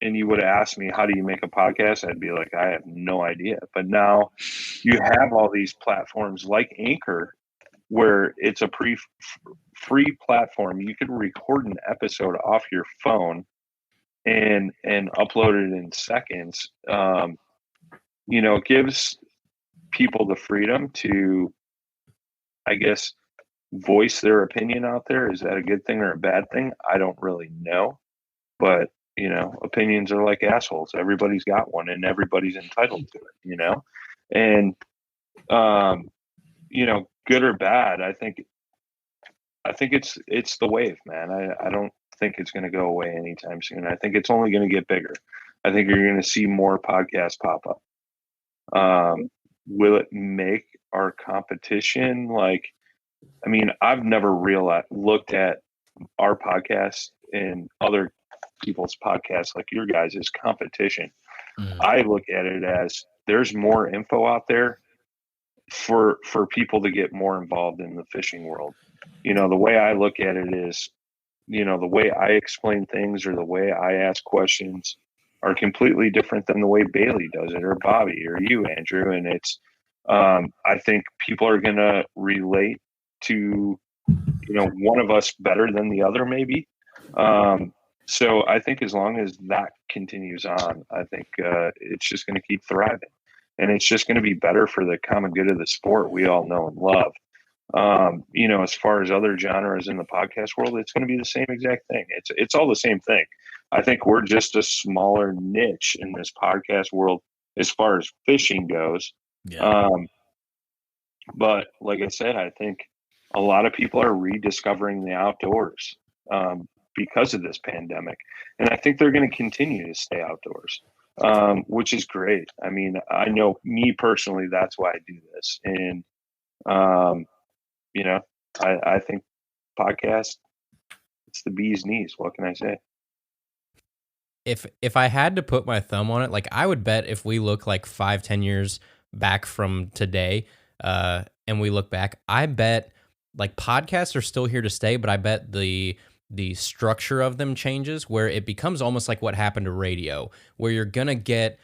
and you would have asked me, how do you make a podcast? I'd be like, I have no idea. But now you have all these platforms like Anchor, where it's a free platform. You can record an episode off your phone and upload it in seconds. It gives people the freedom to, I guess, voice their opinion out there. Is that a good thing or a bad thing? I don't really know. But, opinions are like assholes. Everybody's got one, and everybody's entitled to it, and, good or bad, I think it's the wave, man. I don't think it's going to go away anytime soon. I think it's only going to get bigger. I think you're going to see more podcasts pop up. Will it make our competition? Like, I mean, I've never looked at our podcast and other people's podcasts like your guys' as competition. I look at it as there's more info out there. for people to get more involved in the fishing world. You know, the way I look at it is, you know, the way I explain things or the way I ask questions are completely different than the way Bailey does it, or Bobby, or you, Andrew. And it's, I think people are going to relate to, you know, one of us better than the other, maybe. So I think as long as that continues on, I think it's just going to keep thriving, and it's just going to be better for the common good of the sport we all know and love. You know, as far as other genres in the podcast world, it's going to be the same exact thing. It's all the same thing. I think we're just a smaller niche in this podcast world as far as fishing goes. Yeah. But like I said, I think a lot of people are rediscovering the outdoors because of this pandemic. And I think they're going to continue to stay outdoors, which is great. I mean, I know me personally, that's why I do this. And, you know, I think podcast, it's the bee's knees. What can I say? If I had to put my thumb on it, like I would bet if we look like 5-10 years back from today, and we look back, I bet like podcasts are still here to stay, but I bet the structure of them changes where it becomes almost like what happened to radio, where you're gonna get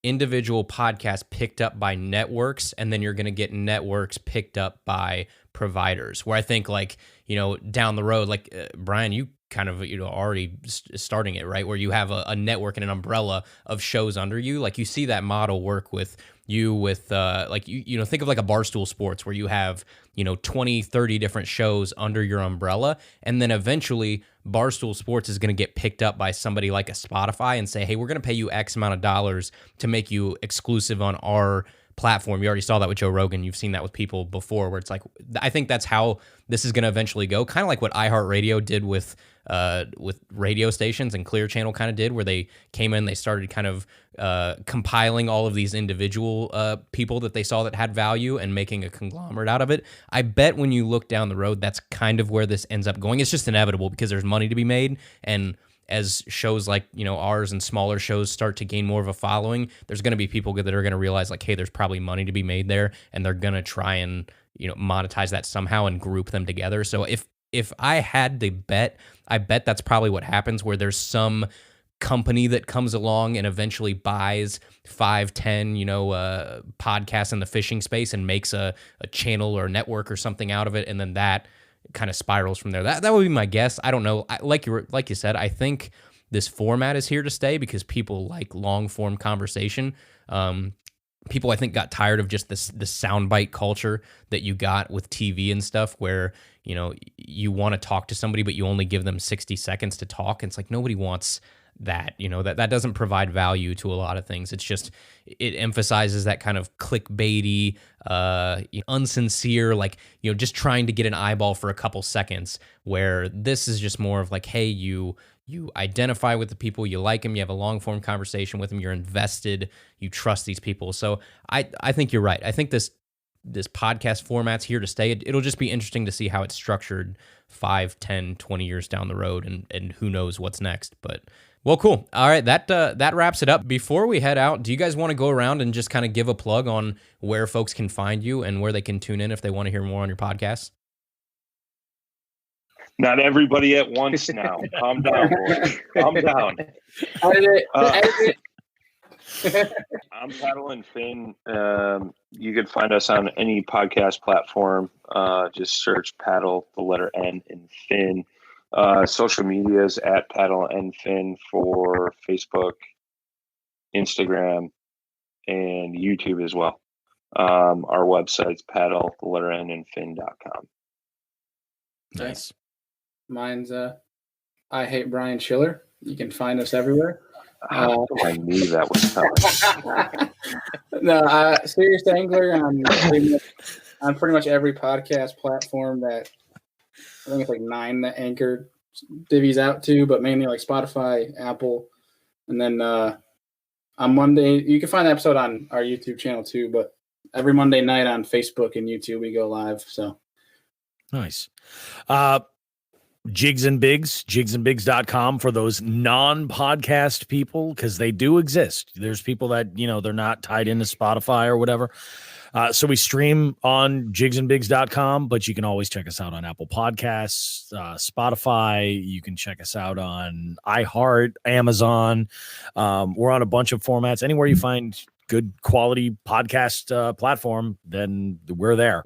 individual podcasts picked up by networks, and then you're gonna get networks picked up by providers. Where I think, like, you know, down the road, like Brian, you kind of, you know, already starting it, right? Where you have a network and an umbrella of shows under you. Like you see that model work with you with like, you know, think of like a Barstool Sports where you have, you know, 20, 30 different shows under your umbrella. And then eventually Barstool Sports is going to get picked up by somebody like a Spotify and say, hey, we're going to pay you X amount of dollars to make you exclusive on our platform. You already saw that with Joe Rogan. You've seen that with people before, where it's like, I think that's how this is going to eventually go. Kind of like what iHeartRadio did with radio stations, and Clear Channel kind of did, where they came in, they started kind of compiling all of these individual people that they saw that had value and making a conglomerate out of it. I bet when you look down the road, that's kind of where this ends up going. It's just inevitable because there's money to be made, and as shows like, you know, ours and smaller shows start to gain more of a following, there's going to be people that are going to realize like, hey, there's probably money to be made there, and they're going to try and, you know, monetize that somehow and group them together. So if I had to bet, I bet that's probably what happens, where there's some company that comes along and eventually buys 5-10, you know, podcasts in the fishing space and makes a channel or a network or something out of it, and then that kind of spirals from there. That would be my guess. I don't know. Like you said, I think this format is here to stay because people like long form conversation. People, I think, got tired of just the soundbite culture that you got with TV and stuff, where, you know, you want to talk to somebody, but you only give them 60 seconds to talk. And it's like, nobody wants that, you know, that doesn't provide value to a lot of things. It's just, it emphasizes that kind of clickbaity, unsincere, like, you know, just trying to get an eyeball for a couple seconds, where this is just more of like, hey, you identify with the people, you like them, you have a long form conversation with them, you're invested, you trust these people. So I think you're right. I think this podcast format's here to stay. It'll just be interesting to see how it's structured 5, 10, 20 years down the road, and who knows what's next. But well, cool. All right, that wraps it up. Before we head out, do you guys want to go around and just kind of give a plug on where folks can find you and where they can tune in if they want to hear more on your podcast? Not everybody at once now. Calm down, boys. Calm down. I'm Paddle and Finn. You can find us on any podcast platform. Just search Paddle, the letter N, and Finn. Social medias at Paddle and Finn for Facebook, Instagram, and YouTube as well. Our website's paddle, the letter N, and Finn.com. Nice. Mine's I Hate Brian Schiller. You can find us everywhere. I knew that was coming. No, Serious Angler on pretty much every podcast platform that I think it's like 9 that Anchor divvies out to, but mainly like Spotify, Apple, and then on Monday you can find the episode on our YouTube channel too. But every Monday night on Facebook and YouTube we go live. So nice. Jigs and Bigs, jigsandbigs.com for those non-podcast people, because they do exist. There's people that, you know, they're not tied into Spotify or whatever. So we stream on jigsandbigs.com, but you can always check us out on Apple Podcasts, Spotify. You can check us out on iHeart, Amazon. We're on a bunch of formats. Anywhere you find good quality podcast platform, then we're there.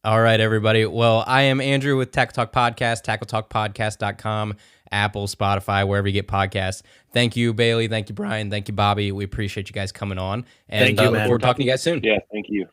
All right, everybody. Well, I am Andrew with Tackle Talk Podcast, tackletalkpodcast.com, Apple, Spotify, wherever you get podcasts. Thank you, Bailey. Thank you, Brian. Thank you, Bobby. We appreciate you guys coming on. And Thank you, look man. forward to talking to you guys soon. Yeah, thank you.